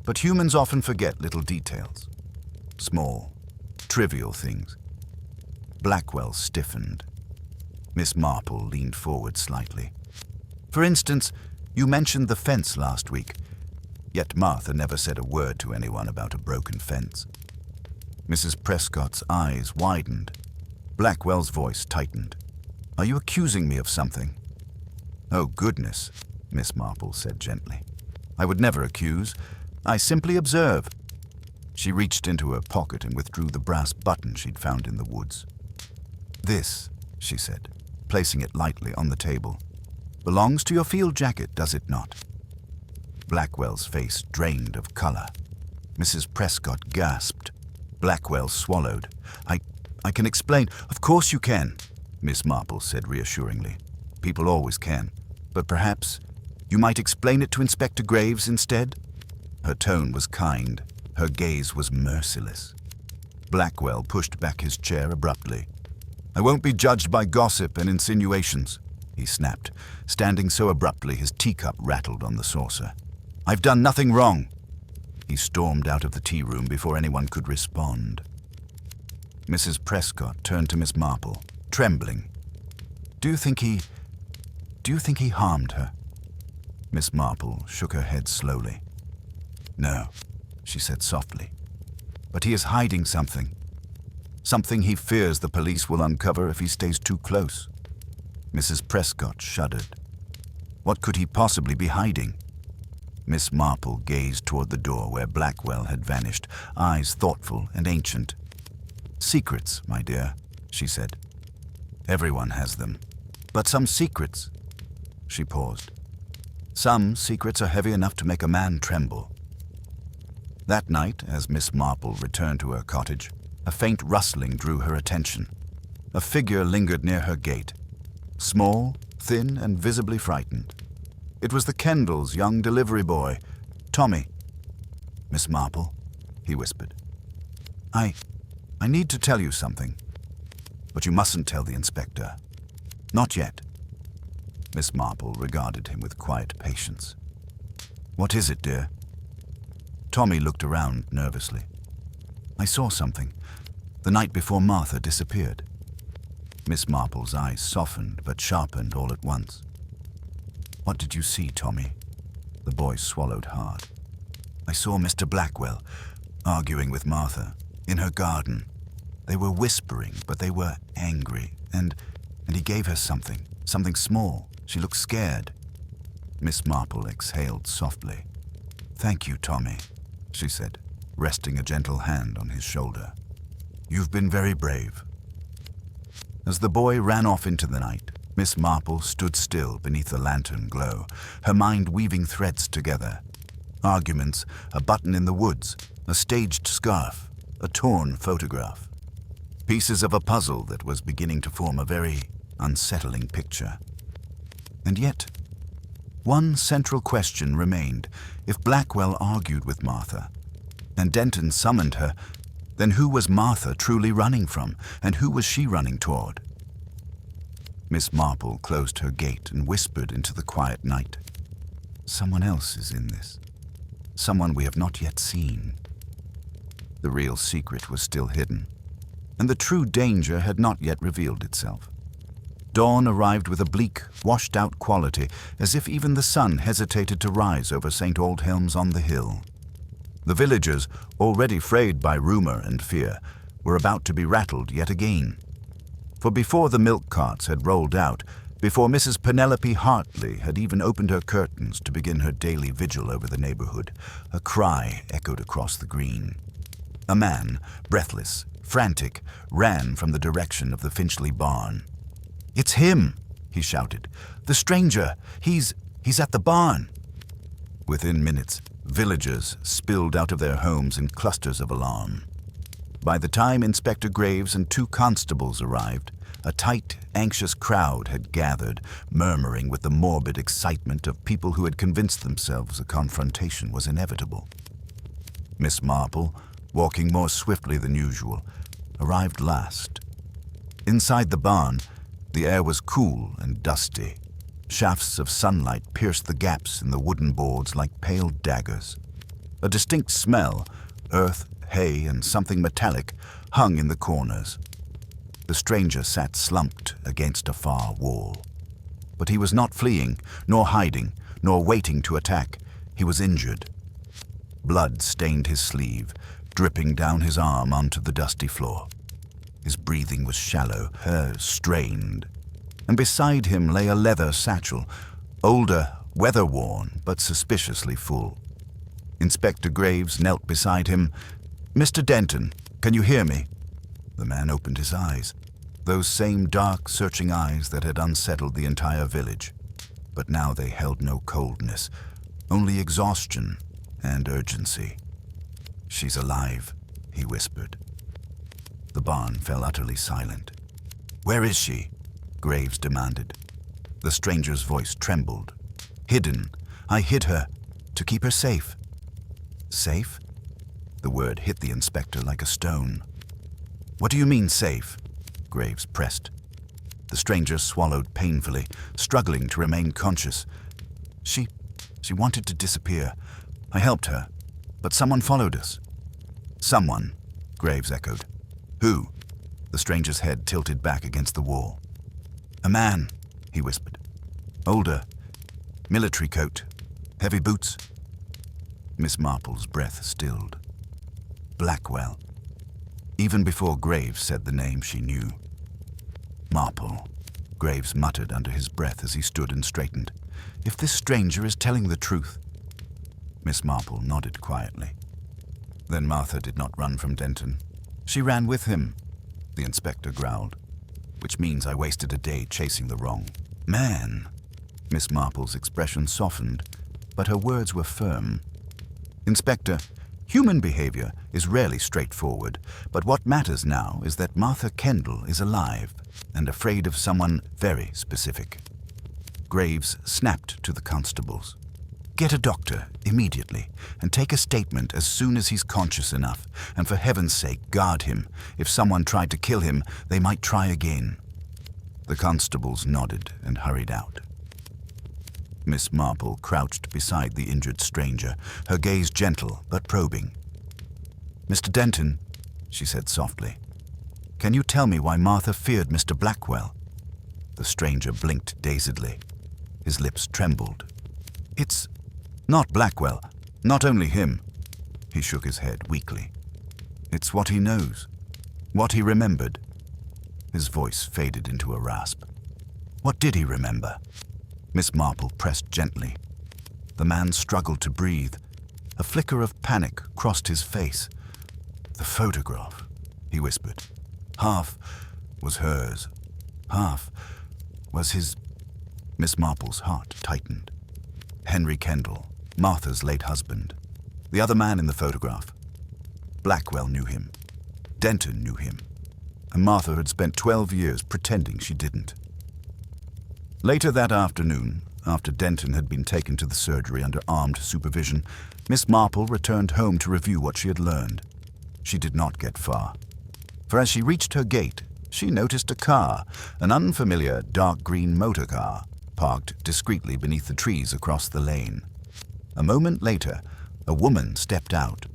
"But humans often forget little details. Small, trivial things." Blackwell stiffened. Miss Marple leaned forward slightly. "For instance, you mentioned the fence last week, yet Martha never said a word to anyone about a broken fence." Mrs. Prescott's eyes widened. Blackwell's voice tightened. "Are you accusing me of something?" "Oh, goodness," Miss Marple said gently. "I would never accuse. I simply observe." She reached into her pocket and withdrew the brass button she'd found in the woods. "This," she said, placing it lightly on the table, "belongs to your field jacket, does it not?" Blackwell's face drained of color. Mrs. Prescott gasped. Blackwell swallowed. I can explain." "Of course you can," Miss Marple said reassuringly. "People always can. But perhaps you might explain it to Inspector Graves instead?" Her tone was kind. Her gaze was merciless. Blackwell pushed back his chair abruptly. "I won't be judged by gossip and insinuations," he snapped, standing so abruptly his teacup rattled on the saucer. "I've done nothing wrong." He stormed out of the tea room before anyone could respond. Mrs. Prescott turned to Miss Marple, trembling. Do you think he harmed her?" Miss Marple shook her head slowly. "No," she said softly. "But he is hiding something. Something he fears the police will uncover if he stays too close." Mrs. Prescott shuddered. What could he possibly be hiding? Miss Marple gazed toward the door where Blackwell had vanished, eyes thoughtful and ancient. "Secrets, my dear," she said. "Everyone has them. But some secrets—" She paused. "Some secrets are heavy enough to make a man tremble." That night, as Miss Marple returned to her cottage, a faint rustling drew her attention. A figure lingered near her gate. Small, thin, and visibly frightened. It was the Kendells' young delivery boy, Tommy. "Miss Marple," he whispered. I need to tell you something. But you mustn't tell the inspector. Not yet." Miss Marple regarded him with quiet patience. "What is it, dear?" Tommy looked around nervously. "I saw something the night before Martha disappeared." Miss Marple's eyes softened but sharpened all at once. "What did you see, Tommy?" The boy swallowed hard. "I saw Mr. Blackwell arguing with Martha in her garden. They were whispering, but they were angry, and he gave her something small. She looked scared." Miss Marple exhaled softly. "Thank you, Tommy," she said, resting a gentle hand on his shoulder. "You've been very brave." As the boy ran off into the night, Miss Marple stood still beneath the lantern glow, her mind weaving threads together. Arguments, a button in the woods, a staged scarf, a torn photograph. Pieces of a puzzle that was beginning to form a very unsettling picture. And yet, one central question remained. If Blackwell argued with Martha, and Denton summoned her, then who was Martha truly running from, and who was she running toward? Miss Marple closed her gate and whispered into the quiet night. "Someone else is in this. Someone we have not yet seen." The real secret was still hidden, and the true danger had not yet revealed itself. Dawn arrived with a bleak, washed-out quality, as if even the sun hesitated to rise over St. Aldhelm's on the hill. The villagers, already frayed by rumor and fear, were about to be rattled yet again. For before the milk carts had rolled out, Before Mrs. Penelope Hartley had even opened her curtains to begin her daily vigil over the neighborhood, a cry echoed across the green. A man, breathless, frantic, ran from the direction of the Finchley barn. "It's him!" he shouted. "The stranger! He's at the barn!" Within minutes, villagers spilled out of their homes in clusters of alarm. By the time Inspector Graves and 2 constables arrived, a tight, anxious crowd had gathered, murmuring with the morbid excitement of people who had convinced themselves a confrontation was inevitable. Miss Marple, walking more swiftly than usual, arrived last. Inside the barn, the air was cool and dusty. Shafts of sunlight pierced the gaps in the wooden boards like pale daggers. A distinct smell, earth, hay, and something metallic, hung in the corners. The stranger sat slumped against a far wall. But he was not fleeing, nor hiding, nor waiting to attack. He was injured. Blood stained his sleeve, dripping down his arm onto the dusty floor. His breathing was shallow, hair strained, and beside him lay a leather satchel, older, weather-worn, but suspiciously full. Inspector Graves knelt beside him. "Mr. Denton, can you hear me?" The man opened his eyes, those same dark, searching eyes that had unsettled the entire village. But now they held no coldness, only exhaustion and urgency. "She's alive," he whispered. The barn fell utterly silent. "Where is she?" Graves demanded. The stranger's voice trembled. "Hidden. I hid her, to keep her safe." "Safe?" The word hit the inspector like a stone. "What do you mean, safe?" Graves pressed. The stranger swallowed painfully, struggling to remain conscious. She wanted to disappear. I helped her, but someone followed us." "Someone," Graves echoed. "Who?" The stranger's head tilted back against the wall. "A man," he whispered. "Older, military coat, heavy boots." Miss Marple's breath stilled. Blackwell. Even before Graves said the name, she knew. "Marple," Graves muttered under his breath as he stood and straightened. "If this stranger is telling the truth." Miss Marple nodded quietly. "Then Martha did not run from Denton. She ran with him," the inspector growled. "Which means I wasted a day chasing the wrong man." Miss Marple's expression softened, but her words were firm. "Inspector, human behavior is rarely straightforward, but what matters now is that Martha Kendell is alive and afraid of someone very specific." Graves snapped to the constables. "Get a doctor immediately and take a statement as soon as he's conscious enough, and for heaven's sake, guard him. If someone tried to kill him, they might try again." The constables nodded and hurried out. Miss Marple crouched beside the injured stranger, her gaze gentle but probing. "Mr. Denton," she said softly, "can you tell me why Martha feared Mr. Blackwell?" The stranger blinked dazedly. His lips trembled. "It's not Blackwell, not only him." He shook his head weakly. "It's what he knows, what he remembered." His voice faded into a rasp. "What did he remember?" Miss Marple pressed gently. The man struggled to breathe. A flicker of panic crossed his face. "The photograph," he whispered. "Half was hers. Half was his." Miss Marple's heart tightened. Henry Kendell, Martha's late husband. The other man in the photograph. Blackwell knew him. Denton knew him. And Martha had spent 12 years pretending she didn't. Later that afternoon, after Denton had been taken to the surgery under armed supervision, Miss Marple returned home to review what she had learned. She did not get far. For as she reached her gate, she noticed a car, an unfamiliar dark green motor car, parked discreetly beneath the trees across the lane. A moment later, a woman stepped out,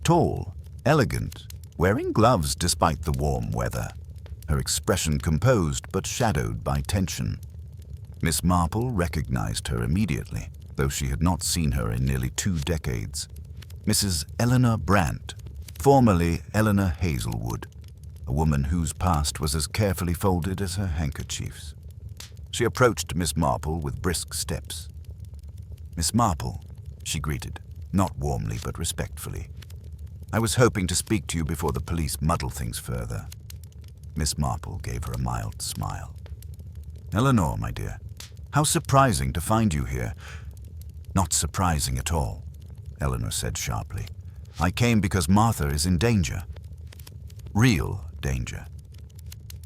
tall, elegant, wearing gloves despite the warm weather, her expression composed but shadowed by tension. Miss Marple recognized her immediately, though she had not seen her in nearly 2 decades. Mrs. Eleanor Brandt, formerly Eleanor Hazelwood, a woman whose past was as carefully folded as her handkerchiefs. She approached Miss Marple with brisk steps. "Miss Marple," she greeted, not warmly but respectfully. "I was hoping to speak to you before the police muddle things further." Miss Marple gave her a mild smile. "Eleanor, my dear, how surprising to find you here." "Not surprising at all," Eleanor said sharply. "I came because Martha is in danger. Real danger."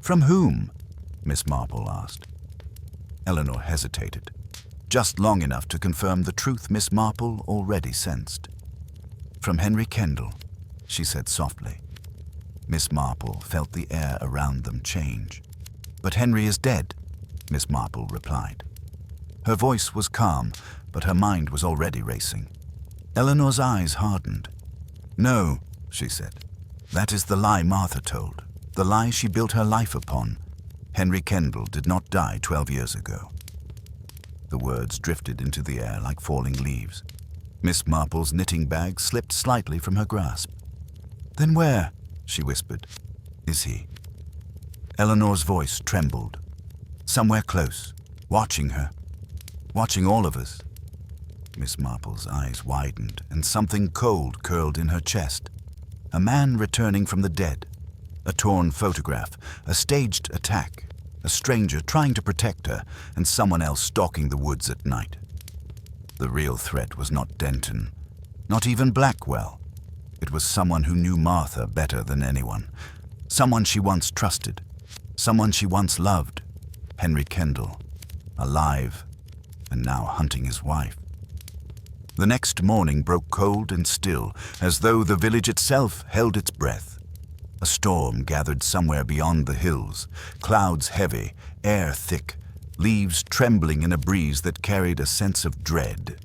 "From whom?" Miss Marple asked. Eleanor hesitated, just long enough to confirm the truth Miss Marple already sensed. "From Henry Kendell," she said softly. Miss Marple felt the air around them change. "But Henry is dead," Miss Marple replied. Her voice was calm, but her mind was already racing. Eleanor's eyes hardened. "No," she said. "That is the lie Martha told, the lie she built her life upon. Henry Kendell did not die 12 years ago." The words drifted into the air like falling leaves. Miss Marple's knitting bag slipped slightly from her grasp. "Then where," she whispered, "is he?" Eleanor's voice trembled. "Somewhere close, watching her, watching all of us." Miss Marple's eyes widened, and something cold curled in her chest. A man returning from the dead. A torn photograph, a staged attack, a stranger trying to protect her, and someone else stalking the woods at night. The real threat was not Denton, not even Blackwell. It was someone who knew Martha better than anyone, someone she once trusted, someone she once loved. Henry Kendell, alive, and now hunting his wife. The next morning broke cold and still, as though the village itself held its breath. A storm gathered somewhere beyond the hills, clouds heavy, air thick, leaves trembling in a breeze that carried a sense of dread.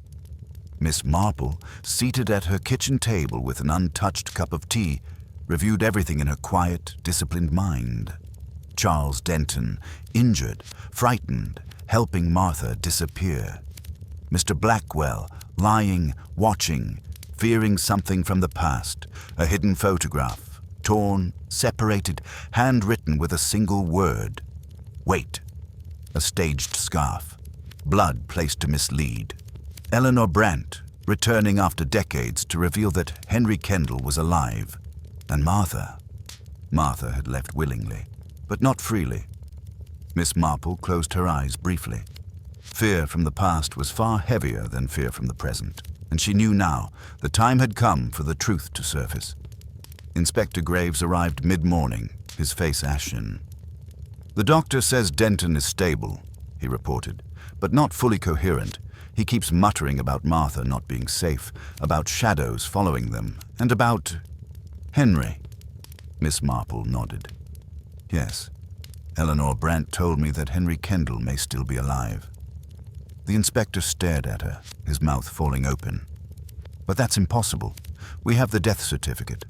Miss Marple, seated at her kitchen table with an untouched cup of tea, reviewed everything in her quiet, disciplined mind. Charles Denton, injured, frightened, helping Martha disappear. Mr. Blackwell, lying, watching, fearing something from the past, a hidden photograph, torn, separated, handwritten with a single word. Wait. A staged scarf. Blood placed to mislead. Eleanor Brandt, returning after decades to reveal that Henry Kendell was alive. And Martha. Martha had left willingly, but not freely. Miss Marple closed her eyes briefly. Fear from the past was far heavier than fear from the present, and she knew now the time had come for the truth to surface. Inspector Graves arrived mid-morning, his face ashen. "The doctor says Denton is stable," he reported, "but not fully coherent. He keeps muttering about Martha not being safe, about shadows following them, and about Henry." Miss Marple nodded. "Yes, Eleanor Brandt told me that Henry Kendell may still be alive." The inspector stared at her, his mouth falling open. "But that's impossible. We have the death certificate."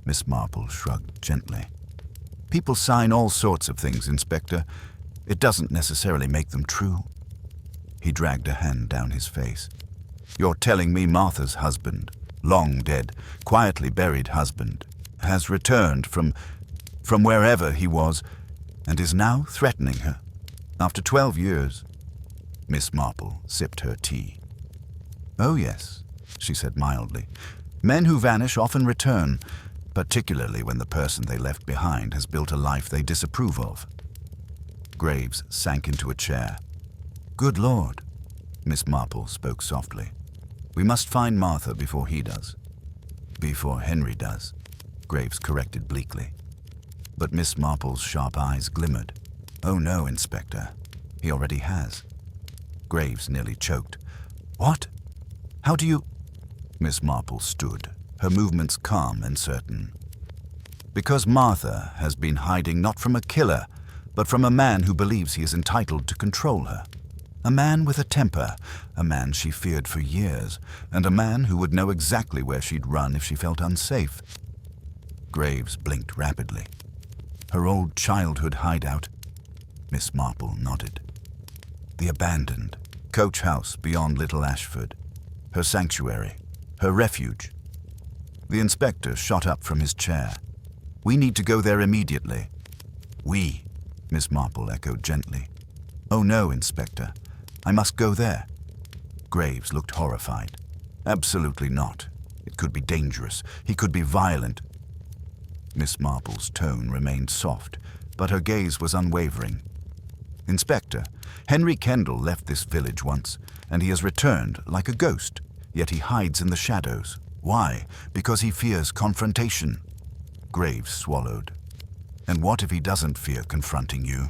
Miss Marple shrugged gently. "People sign all sorts of things, Inspector. It doesn't necessarily make them true." He dragged a hand down his face. "You're telling me Martha's husband, long dead, quietly buried husband, has returned from wherever he was and is now threatening her, after 12 years? Miss Marple sipped her tea. "Oh yes," she said mildly. "Men who vanish often return, particularly when the person they left behind has built a life they disapprove of." Graves sank into a chair. "Good Lord," Miss Marple spoke softly. "We must find Martha before he does." "Before Henry does," Graves corrected bleakly. But Miss Marple's sharp eyes glimmered. "Oh no, Inspector. He already has." Graves nearly choked. "What? How do you—" Miss Marple stood, her movements calm and certain. "Because Martha has been hiding not from a killer, but from a man who believes he is entitled to control her. A man with a temper, a man she feared for years, and a man who would know exactly where she'd run if she felt unsafe." Graves blinked rapidly. "Her old childhood hideout?" Miss Marple nodded. "The abandoned coach house beyond Little Ashford. Her sanctuary, her refuge." The inspector shot up from his chair. "We need to go there immediately." "We," Miss Marple echoed gently. "Oh no, Inspector. I must go there." Graves looked horrified. "Absolutely not. It could be dangerous. He could be violent." Miss Marple's tone remained soft, but her gaze was unwavering. "Inspector, Henry Kendell left this village once, and he has returned like a ghost, yet he hides in the shadows. Why? Because he fears confrontation." Graves swallowed. "And what if he doesn't fear confronting you?"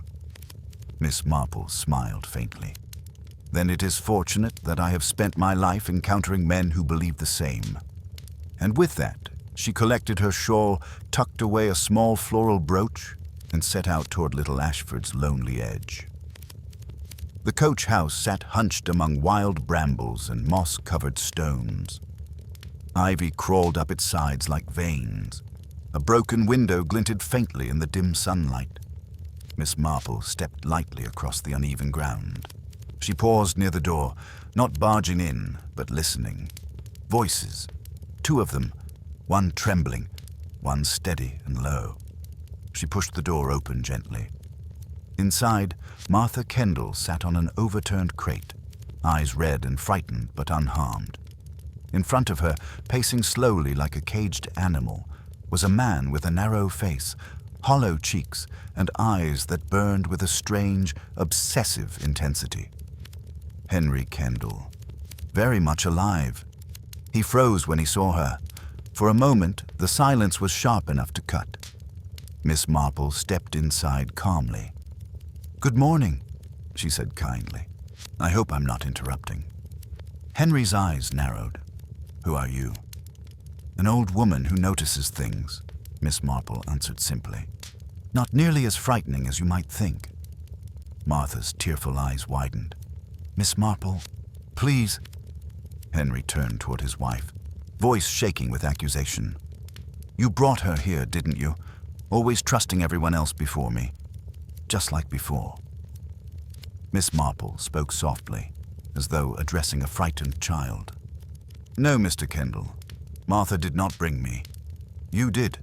Miss Marple smiled faintly. "Then it is fortunate that I have spent my life encountering men who believe the same." And with that, she collected her shawl, tucked away a small floral brooch, and set out toward Little Ashford's lonely edge. The coach house sat hunched among wild brambles and moss-covered stones. Ivy crawled up its sides like veins. A broken window glinted faintly in the dim sunlight. Miss Marple stepped lightly across the uneven ground. She paused near the door, not barging in, but listening. Voices, 2 of them, one trembling, one steady and low. She pushed the door open gently. Inside, Martha Kendell sat on an overturned crate, eyes red and frightened but unharmed. In front of her, pacing slowly like a caged animal, was a man with a narrow face, hollow cheeks, and eyes that burned with a strange, obsessive intensity. Henry Kendell, very much alive. He froze when he saw her. For a moment, the silence was sharp enough to cut. Miss Marple stepped inside calmly. "Good morning," she said kindly. "I hope I'm not interrupting." Henry's eyes narrowed. "Who are you?" "An old woman who notices things," Miss Marple answered simply. "Not nearly as frightening as you might think." Martha's tearful eyes widened. "Miss Marple, please." Henry turned toward his wife, voice shaking with accusation. "You brought her here, didn't you? Always trusting everyone else before me. Just like before." Miss Marple spoke softly, as though addressing a frightened child. "No, Mr. Kendell. Martha did not bring me." "You did."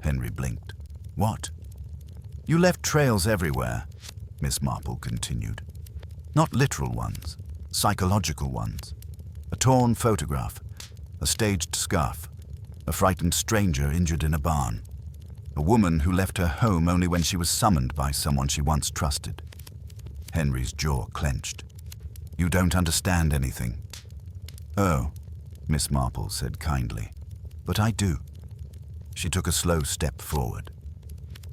Henry blinked. "What?" "You left trails everywhere," Miss Marple continued. "Not literal ones, psychological ones. A torn photograph, a staged scarf, a frightened stranger injured in a barn. A woman who left her home only when she was summoned by someone she once trusted." Henry's jaw clenched. "You don't understand anything." "Oh," Miss Marple said kindly, "but I do." She took a slow step forward.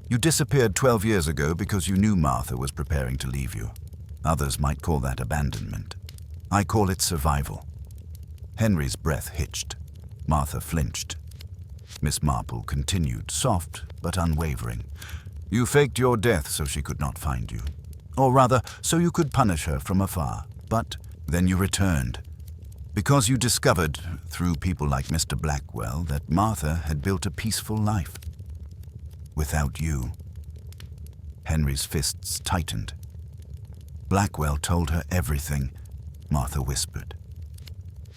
"You disappeared 12 years ago because you knew Martha was preparing to leave you. Others might call that abandonment. I call it survival." Henry's breath hitched. Martha flinched. Miss Marple continued, soft but unwavering. "You faked your death so she could not find you. Or rather, so you could punish her from afar. But then you returned. Because you discovered, through people like Mr. Blackwell, that Martha had built a peaceful life. Without you." Henry's fists tightened. "Blackwell told her everything," Martha whispered.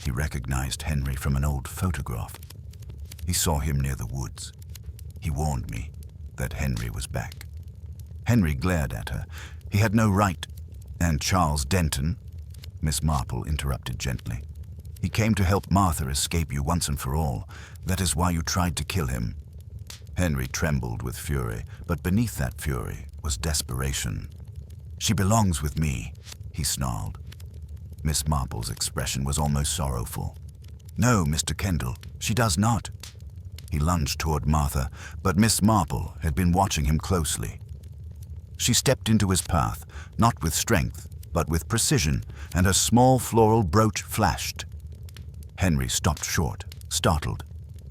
He recognized Henry from an old photograph. He saw him near the woods. He warned me that Henry was back. Henry glared at her. He had no right. "And Charles Denton," Miss Marple interrupted gently. "He came to help Martha escape you once and for all. That is why you tried to kill him." Henry trembled with fury, but beneath that fury was desperation. "She belongs with me," he snarled. Miss Marple's expression was almost sorrowful. "No, Mr. Kendell, she does not." He lunged toward Martha, but Miss Marple had been watching him closely. She stepped into his path, not with strength, but with precision, and a small floral brooch flashed. Henry stopped short, startled.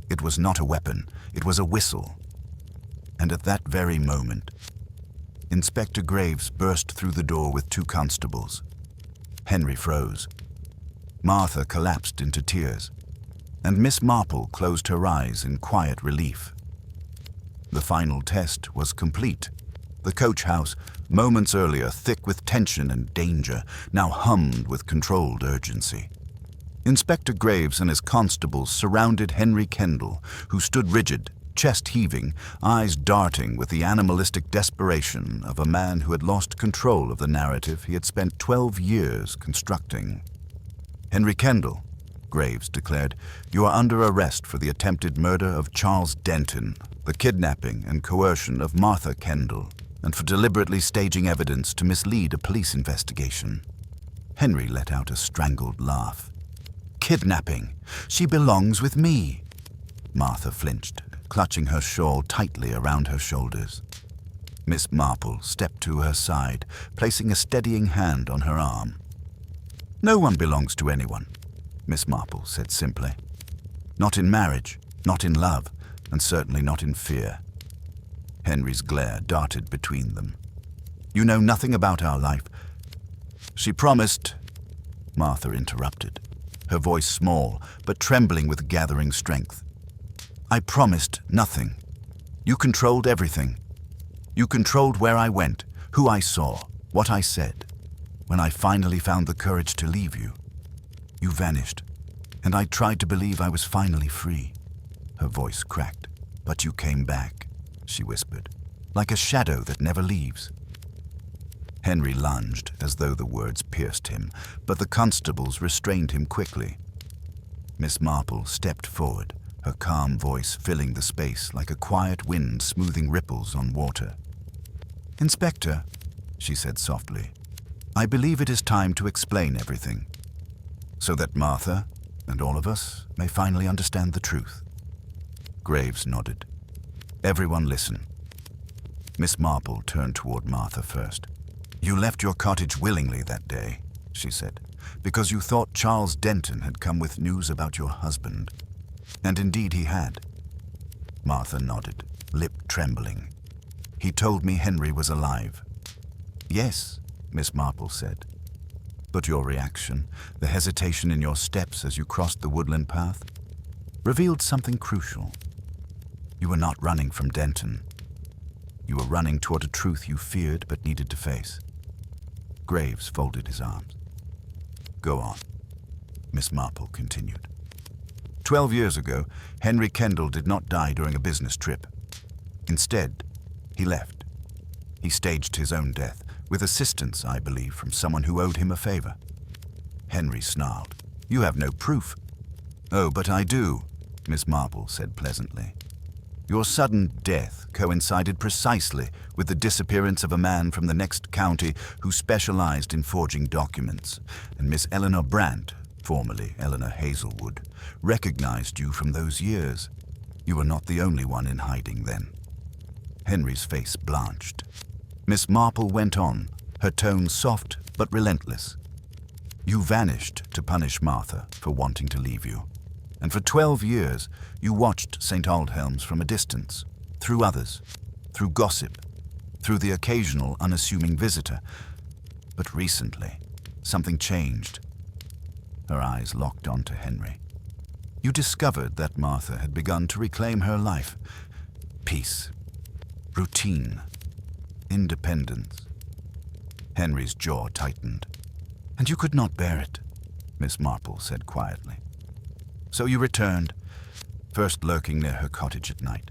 It was not a weapon, it was a whistle. And at that very moment, Inspector Graves burst through the door with 2 constables. Henry froze. Martha collapsed into tears, and Miss Marple closed her eyes in quiet relief. The final test was complete. The coach house, moments earlier thick with tension and danger, now hummed with controlled urgency. Inspector Graves and his constables surrounded Henry Kendell, who stood rigid, chest heaving, eyes darting with the animalistic desperation of a man who had lost control of the narrative he had spent 12 years constructing. "Henry Kendell," Graves declared, "you are under arrest for the attempted murder of Charles Denton, the kidnapping and coercion of Martha Kendell, and for deliberately staging evidence to mislead a police investigation." Henry let out a strangled laugh. "Kidnapping? She belongs with me." Martha flinched, clutching her shawl tightly around her shoulders. Miss Marple stepped to her side, placing a steadying hand on her arm. "No one belongs to anyone," Miss Marple said simply. "Not in marriage, not in love, and certainly not in fear." Henry's glare darted between them. "You know nothing about our life." "She promised," Martha interrupted, her voice small but trembling with gathering strength. "I promised nothing. You controlled everything. You controlled where I went, who I saw, what I said. When I finally found the courage to leave you, you vanished, and I tried to believe I was finally free." Her voice cracked. "But you came back," she whispered, "like a shadow that never leaves." Henry lunged as though the words pierced him, but the constables restrained him quickly. Miss Marple stepped forward, her calm voice filling the space like a quiet wind smoothing ripples on water. "Inspector," she said softly, "I believe it is time to explain everything, so that Martha and all of us may finally understand the truth." Graves nodded. "Everyone listen." Miss Marple turned toward Martha first. "You left your cottage willingly that day," she said, "because you thought Charles Denton had come with news about your husband. And indeed he had." Martha nodded, lip trembling. "He told me Henry was alive." "Yes," Miss Marple said. "But your reaction, the hesitation in your steps as you crossed the woodland path, revealed something crucial. You were not running from Denton. You were running toward a truth you feared but needed to face." Graves folded his arms. "Go on," Miss Marple continued. 12 years ago, Henry Kendell did not die during a business trip. Instead, he left. He staged his own death, with assistance, I believe, from someone who owed him a favor." Henry snarled. "You have no proof." "Oh, but I do," Miss Marple said pleasantly. "Your sudden death coincided precisely with the disappearance of a man from the next county who specialized in forging documents, and Miss Eleanor Brandt, formerly Eleanor Hazelwood, recognized you from those years. You were not the only one in hiding then." Henry's face blanched. Miss Marple went on, her tone soft but relentless. "You vanished to punish Martha for wanting to leave you. And for 12 years, you watched St. Aldhelms from a distance, through others, through gossip, through the occasional unassuming visitor. But recently, something changed." Her eyes locked onto Henry. "You discovered that Martha had begun to reclaim her life. Peace, routine, independence." Henry's jaw tightened. "And you could not bear it," Miss Marple said quietly. "So you returned, first lurking near her cottage at night,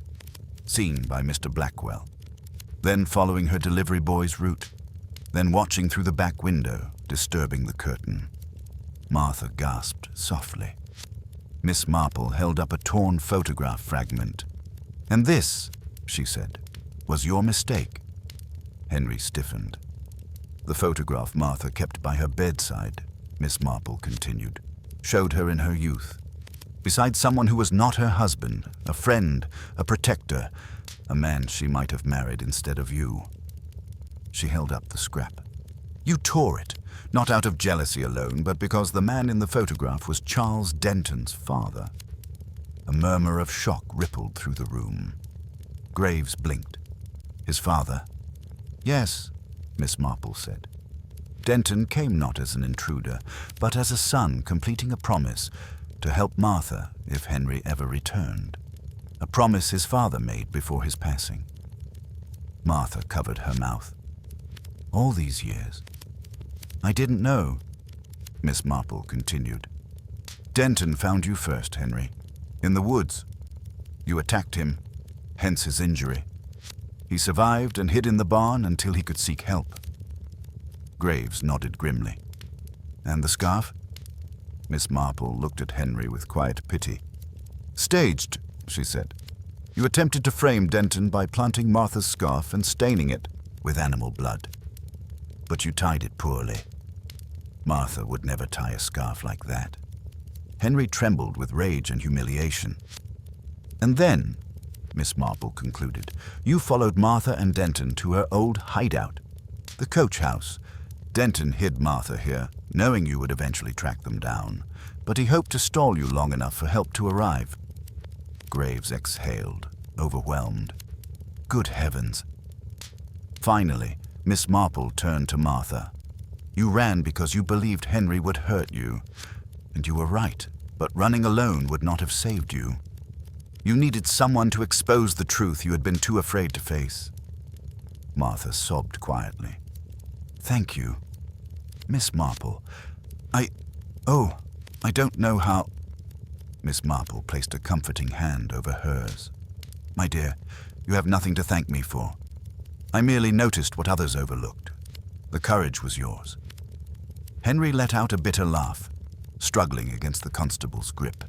seen by Mr. Blackwell, then following her delivery boy's route, then watching through the back window, disturbing the curtain." Martha gasped softly. Miss Marple held up a torn photograph fragment. "And this," she said, "was your mistake." Henry stiffened. "The photograph Martha kept by her bedside," Miss Marple continued, "showed her in her youth, beside someone who was not her husband, a friend, a protector, a man she might have married instead of you." She held up the scrap. "You tore it, not out of jealousy alone, but because the man in the photograph was Charles Denton's father." A murmur of shock rippled through the room. Graves blinked. "His father?" "Yes," Miss Marple said. "Denton came not as an intruder, but as a son completing a promise to help Martha if Henry ever returned. A promise his father made before his passing." Martha covered her mouth. "All these years? I didn't know," Miss Marple continued. "Denton found you first, Henry. In the woods. You attacked him, hence his injury. He survived and hid in the barn until he could seek help. Graves nodded grimly. And the scarf? Miss Marple looked at Henry with quiet pity. Staged, she said. You attempted to frame Denton by planting Martha's scarf and staining it with animal blood. But you tied it poorly. Martha would never tie a scarf like that. Henry trembled with rage and humiliation. And then, Miss Marple concluded, you followed Martha and Denton to her old hideout, the coach house. Denton hid Martha here, knowing you would eventually track them down, but he hoped to stall you long enough for help to arrive. Graves exhaled, overwhelmed. Good heavens. Finally, Miss Marple turned to Martha. You ran because you believed Henry would hurt you, and you were right, but running alone would not have saved you. You needed someone to expose the truth you had been too afraid to face. Martha sobbed quietly. Thank you, Miss Marple. I don't know how... Miss Marple placed a comforting hand over hers. My dear, you have nothing to thank me for. I merely noticed what others overlooked. The courage was yours. Henry let out a bitter laugh, struggling against the constable's grip.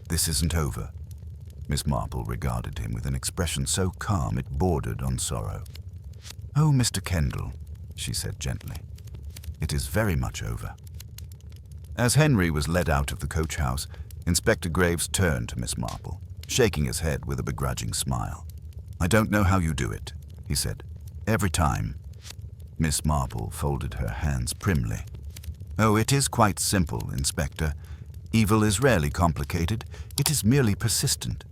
This isn't over. Miss Marple regarded him with an expression so calm it bordered on sorrow. Oh, Mr. Kendell, she said gently. It is very much over. As Henry was led out of the coach house, Inspector Graves turned to Miss Marple, shaking his head with a begrudging smile. I don't know how you do it, he said. Every time. Miss Marple folded her hands primly. Oh, it is quite simple, Inspector. Evil is rarely complicated. It is merely persistent.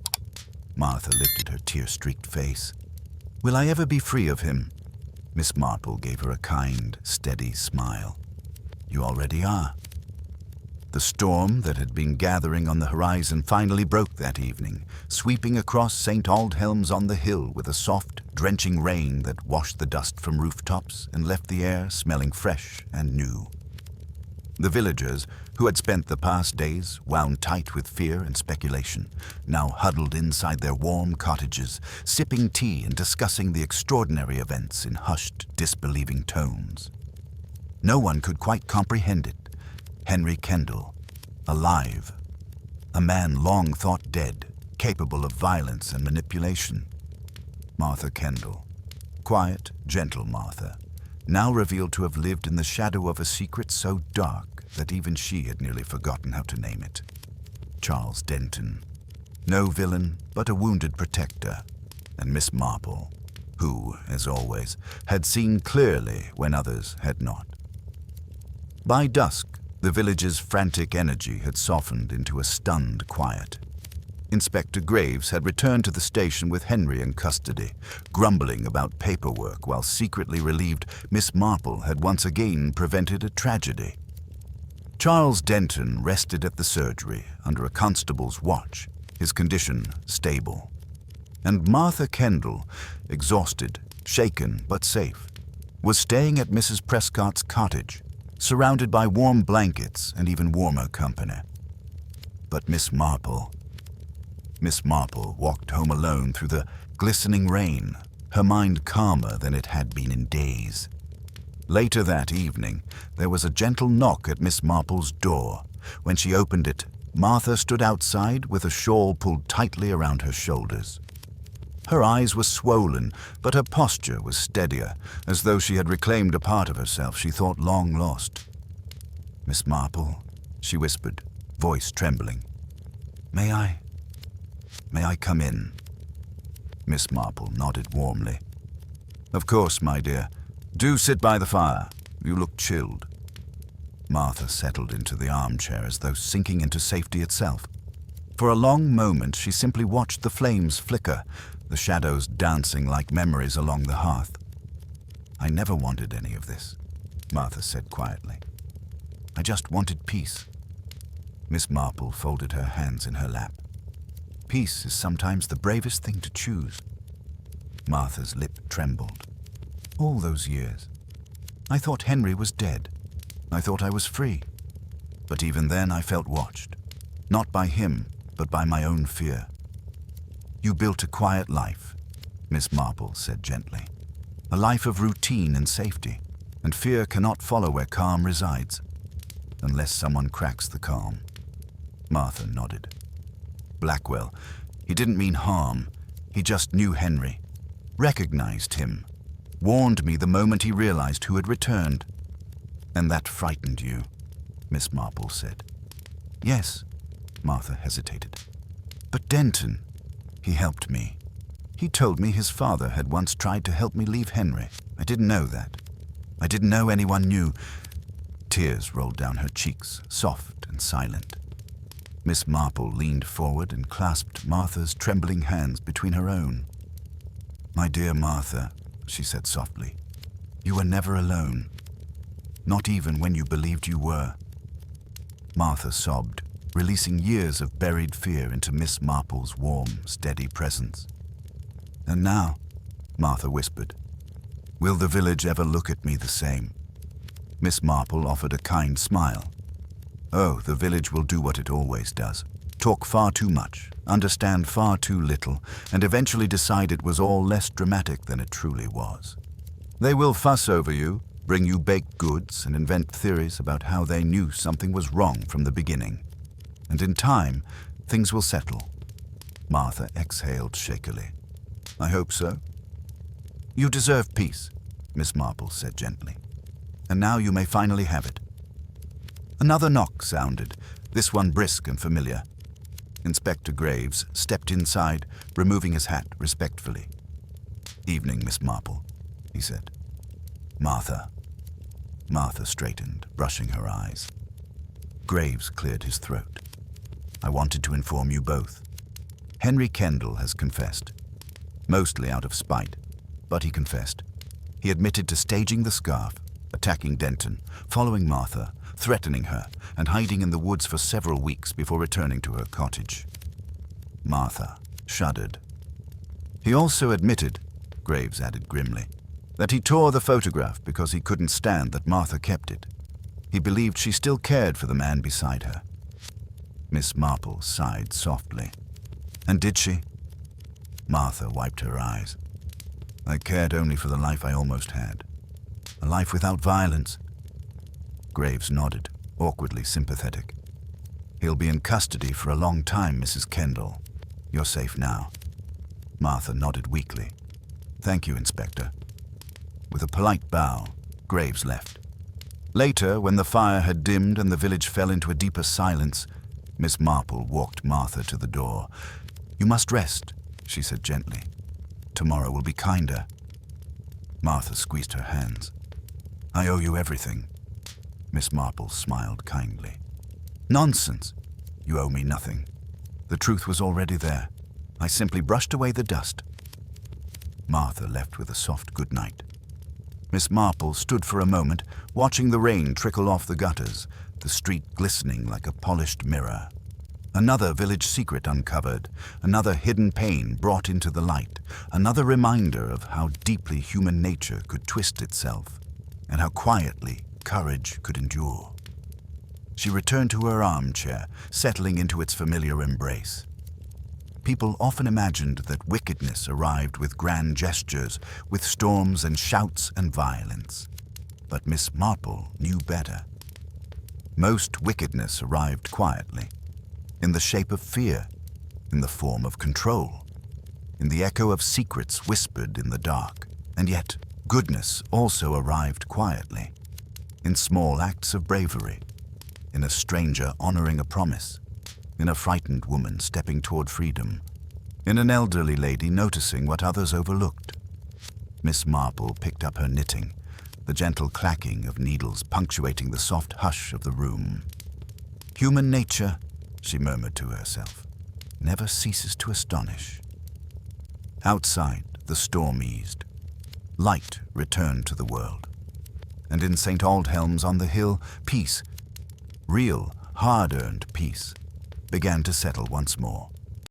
Martha lifted her tear-streaked face. Will I ever be free of him? Miss Marple gave her a kind, steady smile. You already are. The storm that had been gathering on the horizon finally broke that evening, sweeping across St. Aldhelms-on-the-Hill with a soft, drenching rain that washed the dust from rooftops and left the air smelling fresh and new. The villagers, who had spent the past days wound tight with fear and speculation, now huddled inside their warm cottages, sipping tea and discussing the extraordinary events in hushed, disbelieving tones. No one could quite comprehend it. Henry Kendell, alive. A man long thought dead, capable of violence and manipulation. Martha Kendell, quiet, gentle Martha, now revealed to have lived in the shadow of a secret so dark that even she had nearly forgotten how to name it. Charles Denton, no villain but a wounded protector, and Miss Marple, who, as always, had seen clearly when others had not. By dusk, the village's frantic energy had softened into a stunned quiet. Inspector Graves had returned to the station with Henry in custody, grumbling about paperwork while secretly relieved Miss Marple had once again prevented a tragedy. Charles Denton rested at the surgery under a constable's watch, his condition stable. And Martha Kendell, exhausted, shaken but safe, was staying at Mrs. Prescott's cottage, surrounded by warm blankets and even warmer company. But Miss Marple walked home alone through the glistening rain, her mind calmer than it had been in days. Later that evening, there was a gentle knock at Miss Marple's door. When she opened it, Martha stood outside with a shawl pulled tightly around her shoulders. Her eyes were swollen, but her posture was steadier, as though she had reclaimed a part of herself she thought long lost. Miss Marple, she whispered, voice trembling. May I come in? Miss Marple nodded warmly. Of course, my dear. Do sit by the fire. You look chilled. Martha settled into the armchair as though sinking into safety itself. For a long moment she simply watched the flames flicker, the shadows dancing like memories along the hearth. I never wanted any of this, Martha said quietly. I just wanted peace. Miss Marple folded her hands in her lap. Peace is sometimes the bravest thing to choose. Martha's lip trembled. All those years. I thought Henry was dead. I thought I was free. But even then I felt watched. Not by him, but by my own fear. You built a quiet life, Miss Marple said gently. A life of routine and safety, and fear cannot follow where calm resides, unless someone cracks the calm. Martha nodded. Blackwell, he didn't mean harm. He just knew Henry, recognized him, warned me the moment he realized who had returned. And that frightened you, Miss Marple said. Yes, Martha hesitated. But Denton, he helped me. He told me his father had once tried to help me leave Henry. I didn't know that. I didn't know anyone knew. Tears rolled down her cheeks, soft and silent. Miss Marple leaned forward and clasped Martha's trembling hands between her own. My dear Martha, she said softly, you were never alone. Not even when you believed you were. Martha sobbed, releasing years of buried fear into Miss Marple's warm, steady presence. And now, Martha whispered, will the village ever look at me the same? Miss Marple offered a kind smile. Oh, the village will do what it always does. Talk far too much, understand far too little, and eventually decide it was all less dramatic than it truly was. They will fuss over you, bring you baked goods, and invent theories about how they knew something was wrong from the beginning. And in time, things will settle. Martha exhaled shakily. I hope so. You deserve peace, Miss Marple said gently. And now you may finally have it. Another knock sounded, this one brisk and familiar. Inspector Graves stepped inside, removing his hat respectfully. Evening, Miss Marple, he said. Martha. Martha straightened, brushing her eyes. Graves cleared his throat. I wanted to inform you both. Henry Kendell has confessed. Mostly out of spite, but he confessed. He admitted to staging the scarf, attacking Denton, following Martha, threatening her, and hiding in the woods for several weeks before returning to her cottage. Martha shuddered. He also admitted, Graves added grimly, that he tore the photograph because he couldn't stand that Martha kept it. He believed she still cared for the man beside her. Miss Marple sighed softly. And did she? Martha wiped her eyes. I cared only for the life I almost had. A life without violence. Graves nodded, awkwardly sympathetic. He'll be in custody for a long time, Mrs. Kendell. You're safe now. Martha nodded weakly. Thank you, Inspector. With a polite bow, Graves left. Later, when the fire had dimmed and the village fell into a deeper silence, Miss Marple walked Martha to the door. You must rest, she said gently. Tomorrow will be kinder. Martha squeezed her hands. I owe you everything. Miss Marple smiled kindly. Nonsense. You owe me nothing. The truth was already there. I simply brushed away the dust. Martha left with a soft good night. Miss Marple stood for a moment, watching the rain trickle off the gutters, the street glistening like a polished mirror. Another village secret uncovered, another hidden pain brought into the light, another reminder of how deeply human nature could twist itself, and how quietly courage could endure. She returned to her armchair, settling into its familiar embrace. People often imagined that wickedness arrived with grand gestures, with storms and shouts and violence. But Miss Marple knew better. Most wickedness arrived quietly, in the shape of fear, in the form of control, in the echo of secrets whispered in the dark. And yet, goodness also arrived quietly, in small acts of bravery, in a stranger honoring a promise, in a frightened woman stepping toward freedom, in an elderly lady noticing what others overlooked. Miss Marple picked up her knitting, the gentle clacking of needles punctuating the soft hush of the room. Human nature, she murmured to herself, never ceases to astonish. Outside, the storm eased. Light returned to the world. And in St. Aldhelm's on the hill, peace, real, hard-earned peace, began to settle once more.